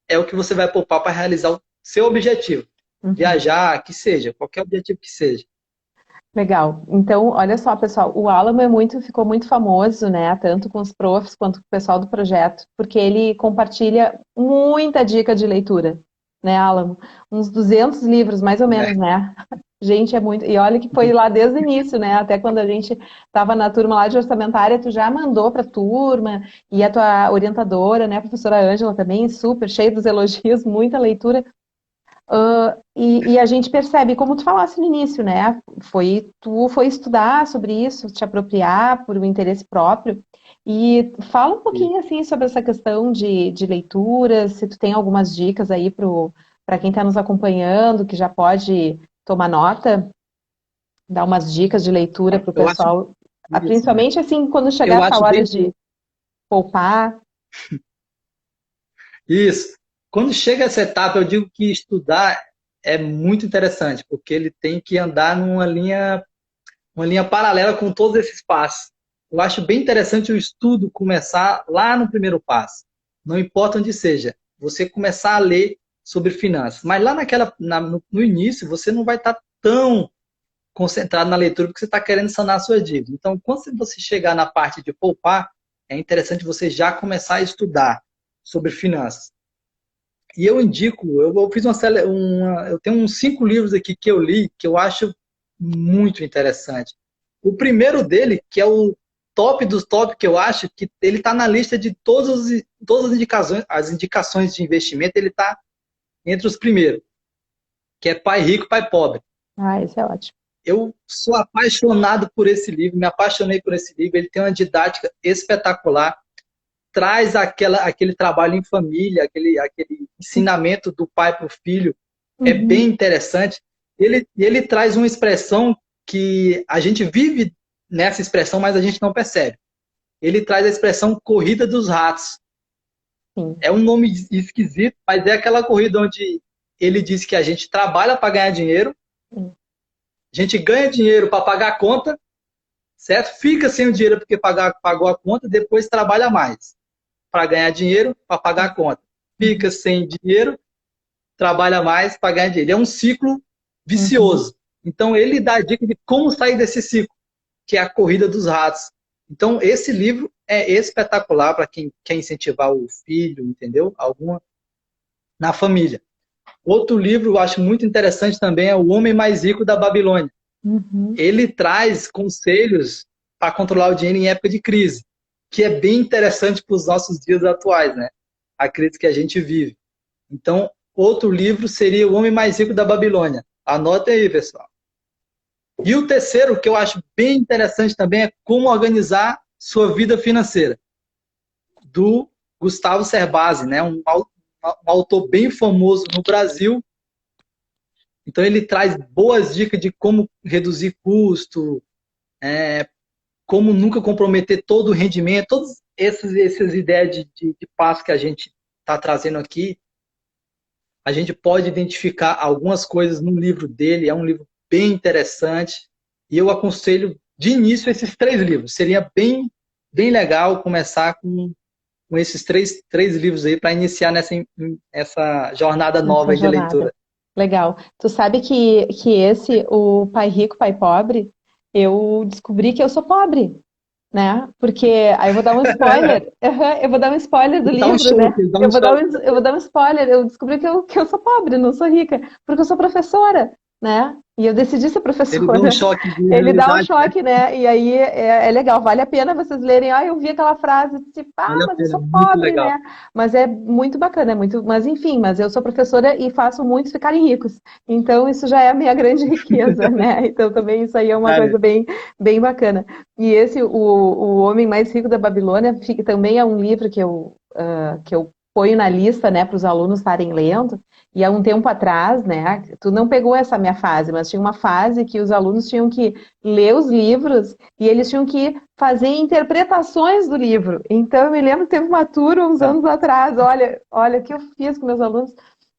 é o que você vai poupar para realizar o seu objetivo. Uhum. Viajar, que seja, qualquer objetivo que seja. Legal. Então, olha só, pessoal, o Alamo ficou muito famoso, né? Tanto com os profs quanto com o pessoal do projeto, porque ele compartilha muita dica de leitura, né, Alamo? Uns 200 livros, mais ou É, menos, né? Gente, é muito. E olha que foi lá desde o início, né? Até quando a gente estava na turma lá de orçamentária, tu já mandou para a turma, e a tua orientadora, né, a professora Ângela também, super cheia dos elogios, muita leitura. E a gente percebe, como tu falasse no início, né? Tu foi estudar sobre isso, te apropriar por um interesse próprio. E fala um pouquinho assim sobre essa questão de leitura, se tu tem algumas dicas aí para quem está nos acompanhando, que já pode tomar nota, dar umas dicas de leitura para o eu acho pessoal, isso, né? principalmente assim, quando chegar Eu essa acho hora bem de poupar. isso. Quando chega essa etapa, eu digo que estudar é muito interessante, porque ele tem que andar uma linha paralela com todos esses passos. Eu acho bem interessante o estudo começar lá no primeiro passo. Não importa onde seja, você começar a ler sobre finanças. Mas lá no início, você não vai estar tão concentrado na leitura porque você está querendo sanar a sua dívida. Então, quando você chegar na parte de poupar, é interessante você já começar a estudar sobre finanças. E eu indico, eu fiz eu tenho uns 5 livros aqui que eu li que eu acho muito interessante. O primeiro dele, que é o top dos top, que eu acho que ele está na lista de todas as indicações de investimento, ele está entre os primeiros, que é Pai Rico, Pai Pobre. Ah, isso é ótimo. Eu sou apaixonado por esse livro, me apaixonei por esse livro, ele tem uma didática espetacular, traz aquele trabalho em família, aquele ensinamento do pai para o filho, é bem Uhum. interessante. Ele traz uma expressão que a gente vive nessa expressão, mas a gente não percebe. Ele traz a expressão corrida dos ratos. Sim. É um nome esquisito, mas é aquela corrida onde ele diz que a gente trabalha para ganhar dinheiro, a gente ganha dinheiro para pagar a conta, certo? Fica sem o dinheiro porque pagou a conta, depois trabalha mais para ganhar dinheiro, para pagar a conta. Fica Uhum. sem dinheiro, trabalha mais para ganhar dinheiro. É um ciclo Uhum. vicioso. Então, ele dá a dica de como sair desse ciclo, que é a corrida dos ratos. Então, esse livro é espetacular para quem quer incentivar o filho, entendeu? Alguma na família. Outro livro eu acho muito interessante também é O Homem Mais Rico da Babilônia. Uhum. Ele traz conselhos para controlar o dinheiro em época de crise, que é bem interessante para os nossos dias atuais, né? A crise que a gente vive. Então, outro livro seria O Homem Mais Rico da Babilônia. Anotem aí, pessoal. E o terceiro, que eu acho bem interessante também, é Como Organizar Sua Vida Financeira, do Gustavo Cerbasi, né? Um autor bem famoso no Brasil. Então, ele traz boas dicas de como reduzir custo, como nunca comprometer todo o rendimento, todas essas ideias de passo que a gente está trazendo aqui, a gente pode identificar algumas coisas no livro dele, é um livro bem interessante, e eu aconselho de início esses 3 livros. Seria bem legal começar com esses três livros aí para iniciar essa jornada nova Nessa aí de jornada. leitura. Legal. Tu sabe que esse, o Pai Rico, Pai Pobre, eu descobri que eu sou pobre, né? Porque aí eu vou dar um spoiler. Eu vou dar um spoiler do Ele dá um livro, né? choque, ele dá um choque. Eu vou dar um spoiler. Eu descobri que eu sou pobre, não sou rica, porque eu sou professora, né? E eu decidi ser Ele dá um professora. choque de Ele dá um realidade, né? choque, né? E aí é legal, vale a pena vocês lerem. Ah, eu vi aquela frase, tipo, ah, Vale a mas eu pena, sou muito pobre, legal. né? Mas é muito bacana, é muito. Mas enfim, mas eu sou professora e faço muitos ficarem ricos. Então isso já é a minha grande riqueza, né? Então também isso aí é uma É, coisa bem bacana. E esse, o Homem Mais Rico da Babilônia, também é um livro que eu ponho na lista, né, para os alunos estarem lendo. E há um tempo atrás, né, tu não pegou essa minha fase, mas tinha uma fase que os alunos tinham que ler os livros e eles tinham que fazer interpretações do livro. Então eu me lembro que teve uma turma uns tá. anos atrás, olha o que eu fiz com meus alunos.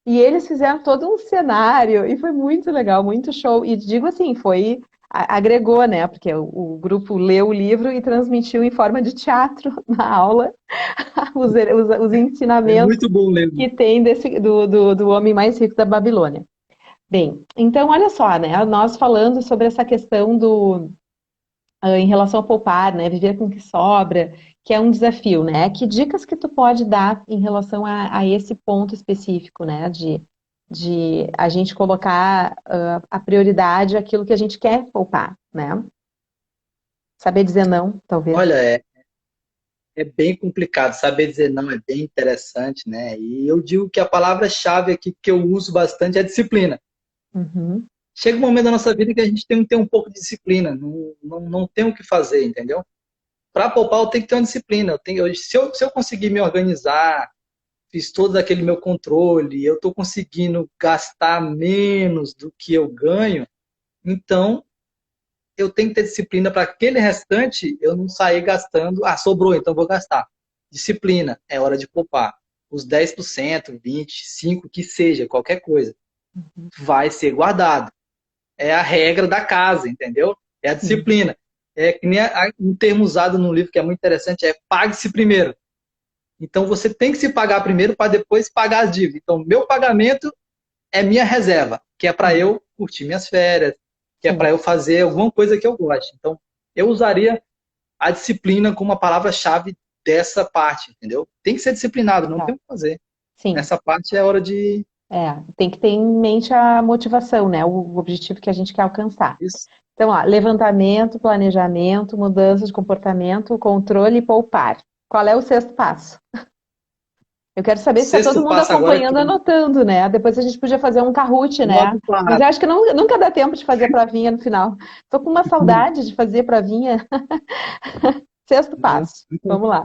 E eles fizeram todo um cenário e foi muito legal, muito show. E digo assim, agregou, né? Porque o grupo leu o livro e transmitiu em forma de teatro na aula os É ensinamentos muito bom ler. que tem do Homem Mais Rico da Babilônia. Bem, então olha só, né? Nós falando sobre essa questão em relação a poupar, né? Viver com o que sobra, que é um desafio, né? Que dicas que tu pode dar em relação a esse ponto específico, né? De a gente colocar a prioridade aquilo que a gente quer poupar, né? Saber dizer não, talvez. Olha, é bem complicado. Saber dizer não é bem interessante, né? E eu digo que a palavra-chave aqui que eu uso bastante é disciplina. Uhum, Chega um momento da nossa vida que a gente tem que ter um pouco de disciplina. Não tem o que fazer, entendeu? Para poupar, eu tenho que ter uma disciplina. Se eu conseguir me organizar, fiz todo aquele meu controle, eu estou conseguindo gastar menos do que eu ganho, então eu tenho que ter disciplina para aquele restante eu não sair gastando. Ah, sobrou, então vou gastar. Disciplina, é hora de poupar. Os 10%, 25%, que seja, qualquer coisa, vai ser guardado. É a regra da casa, entendeu? É a sim, disciplina. É que nem um termo usado no livro que é muito interessante, é pague-se primeiro. Então você tem que se pagar primeiro para depois pagar as dívidas. Então, meu pagamento é minha reserva, que é para uhum, eu curtir minhas férias, que é para sim, eu fazer alguma coisa que eu goste. Então, eu usaria a disciplina como a palavra-chave dessa parte, entendeu? Tem que ser disciplinado, não tá. tem o que fazer. Sim, Nessa parte é hora de tem que ter em mente a motivação, né? O objetivo que a gente quer alcançar. isso. Então, ó, levantamento, planejamento, mudança de comportamento, controle e poupar. Qual é o sexto passo? Eu quero saber se está todo Sexto mundo passo agora que acompanhando, anotando, né? Depois a gente podia fazer um Kahoot, né? modo claro. Mas eu acho que nunca dá tempo de fazer a provinha no final. Tô com uma saudade de fazer provinha. Sexto passo. Vamos lá.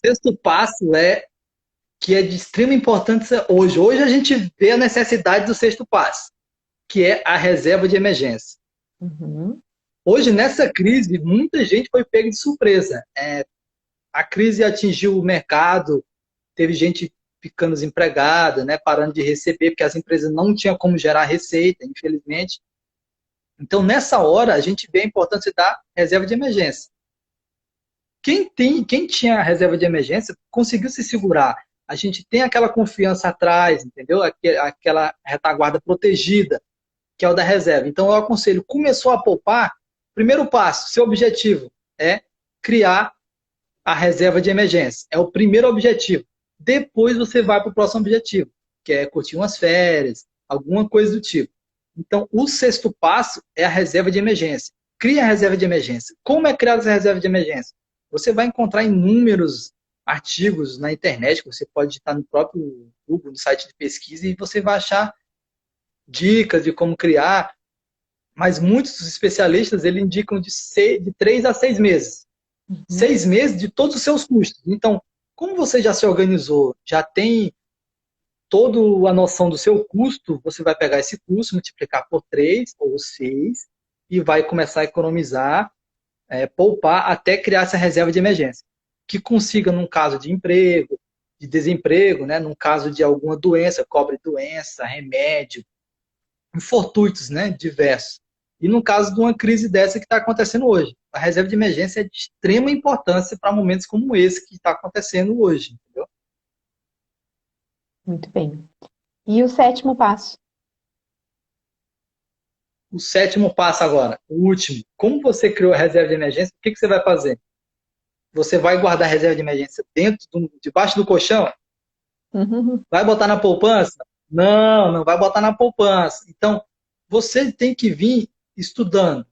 Sexto passo é que é de extrema importância hoje. Hoje a gente vê a necessidade do sexto passo, que é a reserva de emergência. Uhum, Hoje, nessa crise, muita gente foi pega de surpresa. A crise atingiu o mercado, teve gente ficando desempregada, né, parando de receber, porque as empresas não tinham como gerar receita, infelizmente. Então, nessa hora, a gente vê a importância da reserva de emergência. Quem tinha a reserva de emergência conseguiu se segurar. A gente tem aquela confiança atrás, entendeu? Aquela retaguarda protegida, que é o da reserva. Então, eu aconselho, começou a poupar, primeiro passo, seu objetivo é criar a reserva de emergência. É o primeiro objetivo. Depois você vai para o próximo objetivo, que é curtir umas férias, alguma coisa do tipo. Então, o sexto passo é a reserva de emergência. Cria a reserva de emergência. Como é criada essa reserva de emergência? Você vai encontrar inúmeros artigos na internet, que você pode digitar no próprio Google, no site de pesquisa, e você vai achar dicas de como criar, mas muitos dos especialistas ele indicam de 3 a 6 meses. uhum, 6 meses de todos os seus custos. Então, como você já se organizou, já tem toda a noção do seu custo, você vai pegar esse custo, multiplicar por 3 ou 6 e vai começar a economizar, poupar até criar essa reserva de emergência. Que consiga, num caso de emprego, de desemprego, né, num caso de alguma doença, cobre doença, remédio, infortúnitos, né, diversos. E no caso de uma crise dessa que está acontecendo hoje, a reserva de emergência é de extrema importância para momentos como esse que está acontecendo hoje, entendeu? muito bem. E o sétimo passo? O sétimo passo agora, o último. Como você criou a reserva de emergência, o que você vai fazer? Você vai guardar a reserva de emergência debaixo do colchão? Uhum, Vai botar na poupança? Não, não vai botar na poupança. Então, você tem que vir estudando.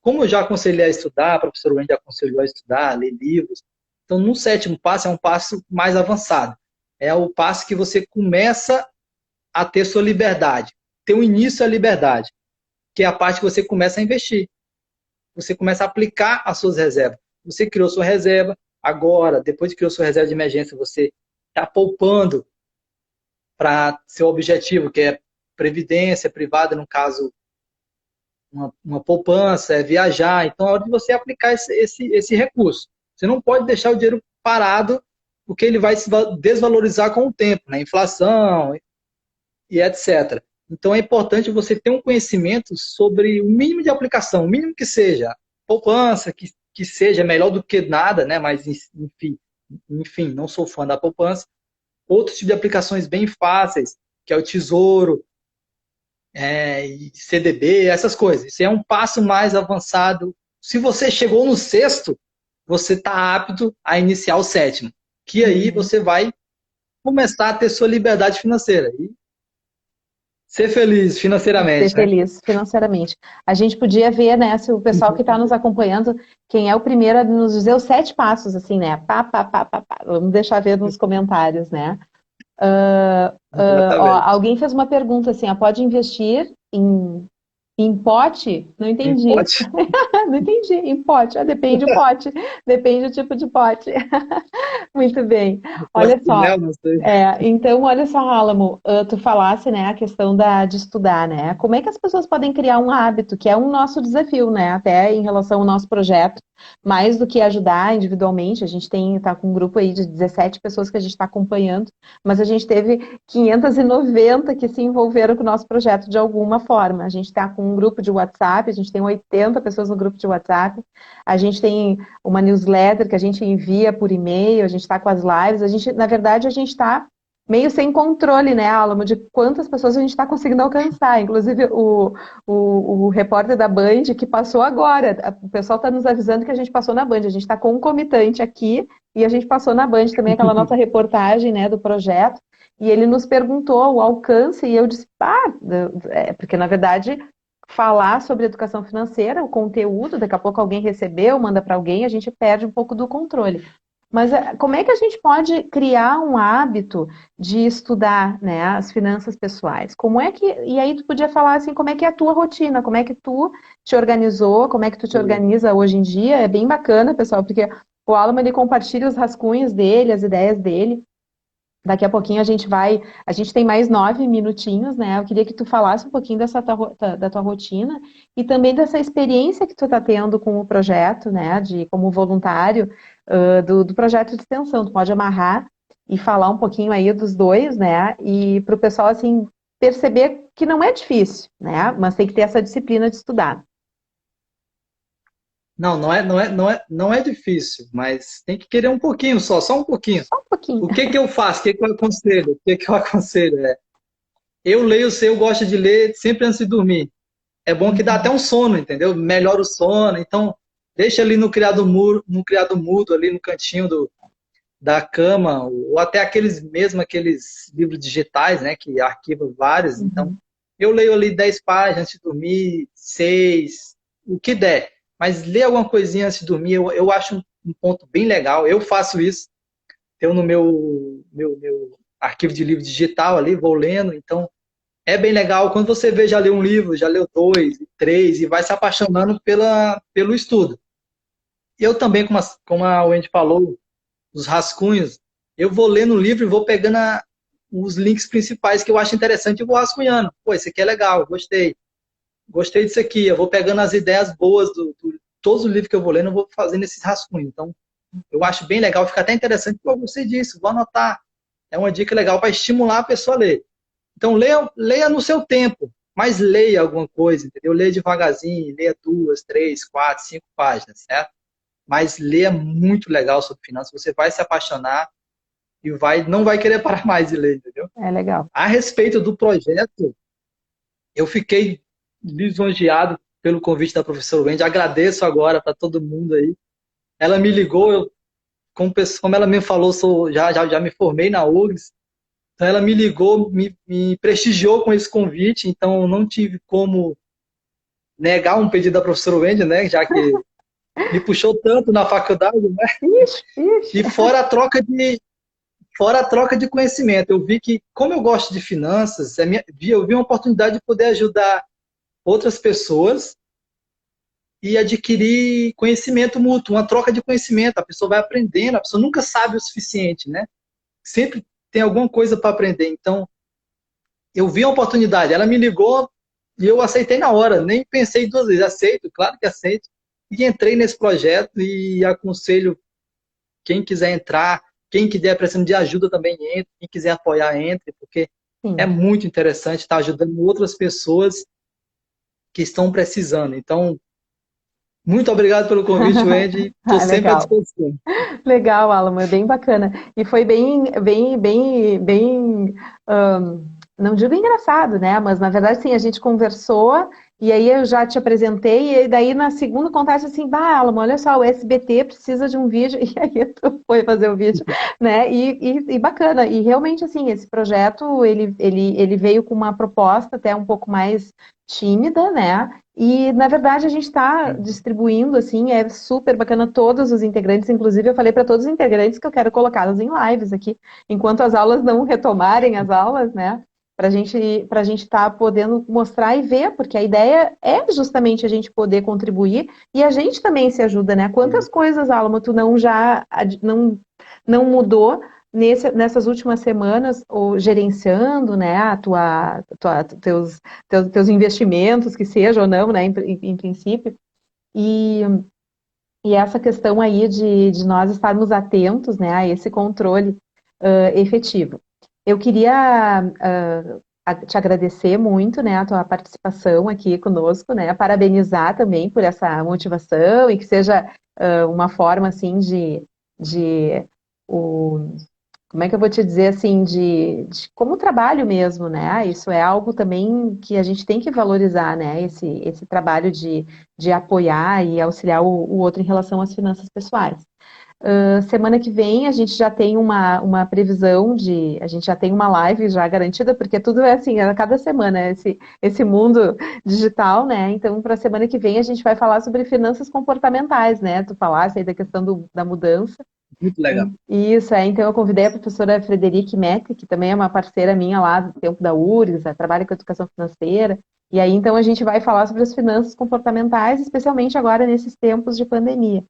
Como eu já aconselhei a estudar, a professora Wendy aconselhou a estudar, a ler livros. Então, no sétimo passo, é um passo mais avançado. É o passo que você começa a ter sua liberdade, ter um início à liberdade, que é a parte que você começa a investir. Você começa a aplicar as suas reservas. Você criou sua reserva, agora, depois que criou sua reserva de emergência, você está poupando para seu objetivo, que é previdência privada, no caso, uma poupança, é viajar. Então, é hora de você aplicar esse recurso. Você não pode deixar o dinheiro parado, porque ele vai se desvalorizar com o tempo, né? Inflação e etc. Então, é importante você ter um conhecimento sobre o mínimo de aplicação, o mínimo que seja. Poupança, que seja melhor do que nada, né? Mas, enfim, não sou fã da poupança. Outros tipos de aplicações bem fáceis, que é o Tesouro, e CDB, essas coisas. Isso é um passo mais avançado. Se você chegou no sexto, você está apto a iniciar o sétimo, que aí você vai começar a ter sua liberdade financeira e ser feliz financeiramente, Ser né? feliz financeiramente. A gente podia ver, né, se o pessoal que está nos acompanhando, quem é o primeiro a nos dizer os 7 passos, assim, né? Pá, pá, pá, pá, pá. Vamos deixar ver nos comentários, né? Ó, Exatamente. alguém fez uma pergunta assim, pode investir em pote? Não Em entendi. pote. Não entendi. Em pote. Depende do pote. Depende do tipo de pote. Muito bem. No pote Olha de só. mel, não sei. Então, olha só, Álamo, tu falasse, né, a questão de estudar, né? Como é que as pessoas podem criar um hábito, que é um nosso desafio, né? Até em relação ao nosso projeto, mais do que ajudar individualmente, a gente tá com um grupo aí de 17 pessoas que a gente está acompanhando, mas a gente teve 590 que se envolveram com o nosso projeto de alguma forma. A gente está com um grupo de WhatsApp, a gente tem 80 pessoas no grupo de WhatsApp, a gente tem uma newsletter que a gente envia por e-mail, a gente está com as lives, na verdade, a gente está meio sem controle, né, Álamo, de quantas pessoas a gente está conseguindo alcançar. Inclusive, o repórter da Band, que passou agora, o pessoal está nos avisando que a gente passou na Band, a gente está concomitante aqui, e a gente passou na Band também, aquela nossa reportagem, né, do projeto, e ele nos perguntou o alcance, e eu disse, porque na verdade, falar sobre educação financeira, o conteúdo, daqui a pouco alguém recebeu, manda para alguém, a gente perde um pouco do controle. Mas como é que a gente pode criar um hábito de estudar, né, as finanças pessoais? E aí tu podia falar assim, como é que é a tua rotina, como é que tu te organizou, como é que tu te organiza hoje em dia? É bem bacana, pessoal, porque o Álamo, ele compartilha os rascunhos dele, as ideias dele. Daqui a pouquinho a gente tem mais 9 minutinhos, né? Eu queria que tu falasse um pouquinho da tua rotina e também dessa experiência que tu está tendo com o projeto, né? Como voluntário do projeto de extensão. Tu pode amarrar e falar um pouquinho aí dos dois, né? E para o pessoal, assim, perceber que não é difícil, né? Mas tem que ter essa disciplina de estudar. Não é difícil, mas tem que querer um pouquinho só um pouquinho. Só um pouquinho. O que que eu faço? O que que eu aconselho? O que que eu aconselho? Eu leio, eu gosto de ler sempre antes de dormir. É bom que dá até um sono, entendeu? Melhora o sono. Então, deixa ali no criado mudo, ali no cantinho da cama, ou até aqueles livros digitais, né, que arquivam vários. Então, eu leio ali 10 páginas antes de dormir, 6, o que der. Mas ler alguma coisinha antes de dormir, eu acho um ponto bem legal. Eu faço isso. Tenho no meu arquivo de livro digital ali, vou lendo. Então, é bem legal. Quando você vê, já leu um livro, já leu 2, 3, e vai se apaixonando pelo estudo. Eu também, como a Wendy falou, os rascunhos, eu vou lendo o livro e vou pegando os links principais que eu acho interessante e vou rascunhando. Pô, esse aqui é legal, gostei. Gostei disso aqui. Eu vou pegando as ideias boas todos os livros que eu vou lendo, eu vou fazendo esses rascunhos. Então, eu acho bem legal, fica até interessante. Pô, gostei disso, vou anotar. É uma dica legal para estimular a pessoa a ler. Então, leia no seu tempo, mas leia alguma coisa, entendeu? Leia devagarzinho, leia 2, 3, 4, 5 páginas, certo? Mas leia muito legal sobre finanças, você vai se apaixonar e não vai querer parar mais de ler, entendeu? É legal. A respeito do projeto, eu fiquei lisonjeado pelo convite da professora Wendy, agradeço agora para todo mundo aí. Ela me ligou, como ela me falou, já me formei na URGS, então ela me ligou, me prestigiou com esse convite, então não tive como negar um pedido da professora Wendy, né, já que me puxou tanto na faculdade, né? Ixi. E fora a troca de conhecimento, eu vi que, como eu gosto de finanças, eu vi uma oportunidade de poder ajudar outras pessoas e adquirir conhecimento mútuo, uma troca de conhecimento. A pessoa vai aprendendo, a pessoa nunca sabe o suficiente, né? Sempre tem alguma coisa para aprender. Então, eu vi a oportunidade, ela me ligou e eu aceitei na hora, nem pensei 2 vezes, aceito, claro que aceito. E entrei nesse projeto e aconselho quem quiser entrar, quem quiser precisando de ajuda também entre, quem quiser apoiar entre, porque é muito interessante estar ajudando outras pessoas que estão precisando. Então, muito obrigado pelo convite, Wendy. Estou sempre à disposição. Legal, Alamo, é bem bacana. E foi bem não digo engraçado, né? Mas na verdade, sim, a gente conversou e aí eu já te apresentei e daí na segunda contato assim, bah, Alamo, olha só, o SBT precisa de um vídeo e aí tu foi fazer o vídeo, né? E bacana. E realmente, assim, esse projeto, ele veio com uma proposta até um pouco mais tímida, né? E, na verdade, a gente está distribuindo, assim, é super bacana todos os integrantes, inclusive eu falei para todos os integrantes que eu quero colocá-los em lives aqui, enquanto as aulas não retomarem as aulas, né? Para a gente estar podendo mostrar e ver, porque a ideia é justamente a gente poder contribuir e a gente também se ajuda, né? Quantas coisas, Alma, tu não já não mudou nessas últimas semanas, ou gerenciando, né, teus investimentos, que seja ou não, né, em princípio, e, e essa questão aí de nós estarmos atentos, né, a esse controle efetivo. Eu queria te agradecer muito, né, a tua participação aqui conosco, né, parabenizar também por essa motivação e que seja uma forma, assim, de o, como é que eu vou te dizer, assim, de como trabalho mesmo, né, isso é algo também que a gente tem que valorizar, né, esse trabalho de apoiar e auxiliar o outro em relação às finanças pessoais. Semana que vem a gente já tem uma previsão a gente já tem uma live já garantida, porque tudo é assim, a cada semana, esse mundo digital, né? Então, para a semana que vem a gente vai falar sobre finanças comportamentais, né? Tu falaste aí da questão da mudança. Muito legal. Isso, então eu convidei a professora Frederique Metri, que também é uma parceira minha lá do tempo da URGS, trabalha com educação financeira, e aí então a gente vai falar sobre as finanças comportamentais, especialmente agora nesses tempos de pandemia.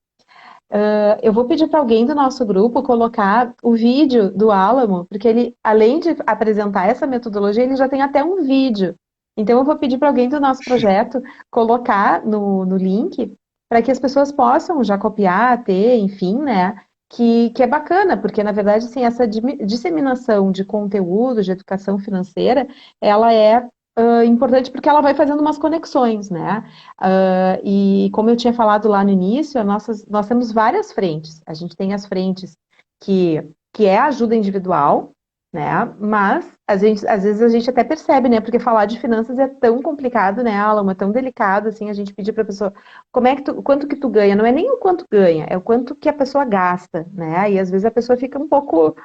Eu vou pedir para alguém do nosso grupo colocar o vídeo do Alamo, porque ele, além de apresentar essa metodologia, ele já tem até um vídeo. Então, eu vou pedir para alguém do nosso projeto colocar no link, para que as pessoas possam já copiar, ter, enfim, né? Que é bacana, porque, na verdade, assim, essa disseminação de conteúdo, de educação financeira, ela é importante porque ela vai fazendo umas conexões, né? E como eu tinha falado lá no início, nós temos várias frentes. A gente tem as frentes que é a ajuda individual, né? Mas às vezes a gente até percebe, né? Porque falar de finanças é tão complicado, né, Alma? É tão delicado, assim, a gente pedir para a pessoa quanto que tu ganha? Não é nem o quanto ganha, é o quanto que a pessoa gasta, né? E às vezes a pessoa fica um pouco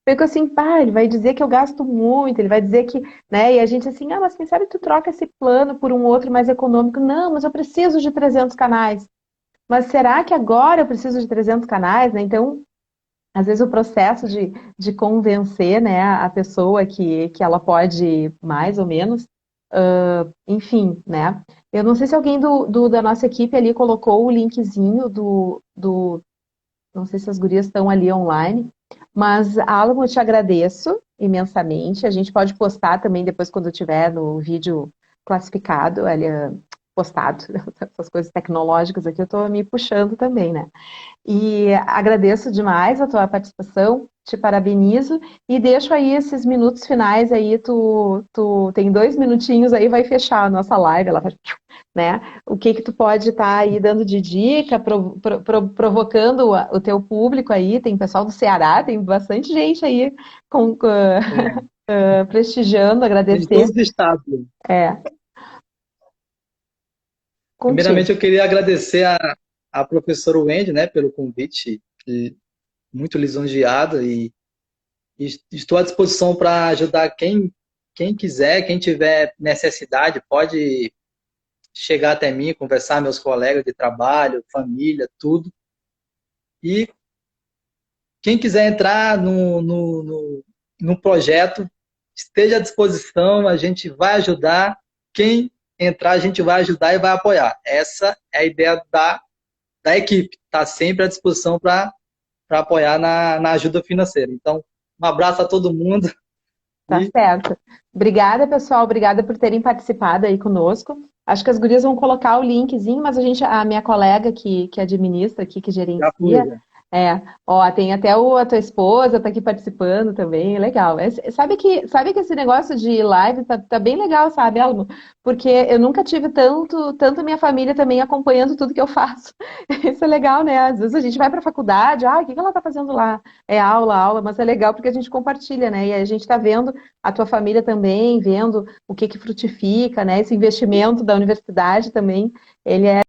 fico assim, pá, ele vai dizer que eu gasto muito, ele vai dizer que, né, e a gente assim, mas quem sabe tu troca esse plano por um outro mais econômico? Não, mas eu preciso de 300 canais. Mas será que agora eu preciso de 300 canais, né? Então, às vezes o processo de convencer, né, a pessoa que ela pode mais ou menos, enfim, né? Eu não sei se alguém da nossa equipe ali colocou o linkzinho não sei se as gurias estão ali online, mas, Alamo, eu te agradeço imensamente. A gente pode postar também depois quando tiver no vídeo classificado, ali, postado, essas coisas tecnológicas aqui, eu estou me puxando também, né? E agradeço demais a tua participação, te parabenizo e deixo aí esses minutos finais aí, tu tem 2 minutinhos aí, vai fechar a nossa live, ela vai, né? O que tu pode estar aí dando de dica, provocando o teu público aí, tem pessoal do Ceará, tem bastante gente aí prestigiando, De agradecer. todos os estados. É, contigo. Primeiramente, eu queria agradecer a professora Wendy, né, pelo convite, muito lisonjeado, e estou à disposição para ajudar quem quiser, quem tiver necessidade, pode chegar até mim, conversar, meus colegas de trabalho, família, tudo. E quem quiser entrar no projeto, esteja à disposição, a gente vai ajudar. Quem entrar, a gente vai ajudar e vai apoiar. Essa é a ideia da equipe, está sempre à disposição para apoiar na ajuda financeira. Então, um abraço a todo mundo. Tá certo. Obrigada, pessoal. Obrigada por terem participado aí conosco. Acho que as gurias vão colocar o linkzinho, mas a minha colega que administra aqui, que Já foi, gerencia, né? Ó, tem até a tua esposa tá aqui participando também, legal. Sabe que esse negócio de live tá bem legal, sabe, Almo? Porque eu nunca tive tanto minha família também acompanhando tudo que eu faço. Isso é legal, né? Às vezes a gente vai para a faculdade, o que ela tá fazendo lá? É aula, mas é legal porque a gente compartilha, né? E a gente tá vendo a tua família também, vendo o que frutifica, né? Esse investimento da universidade também, ele é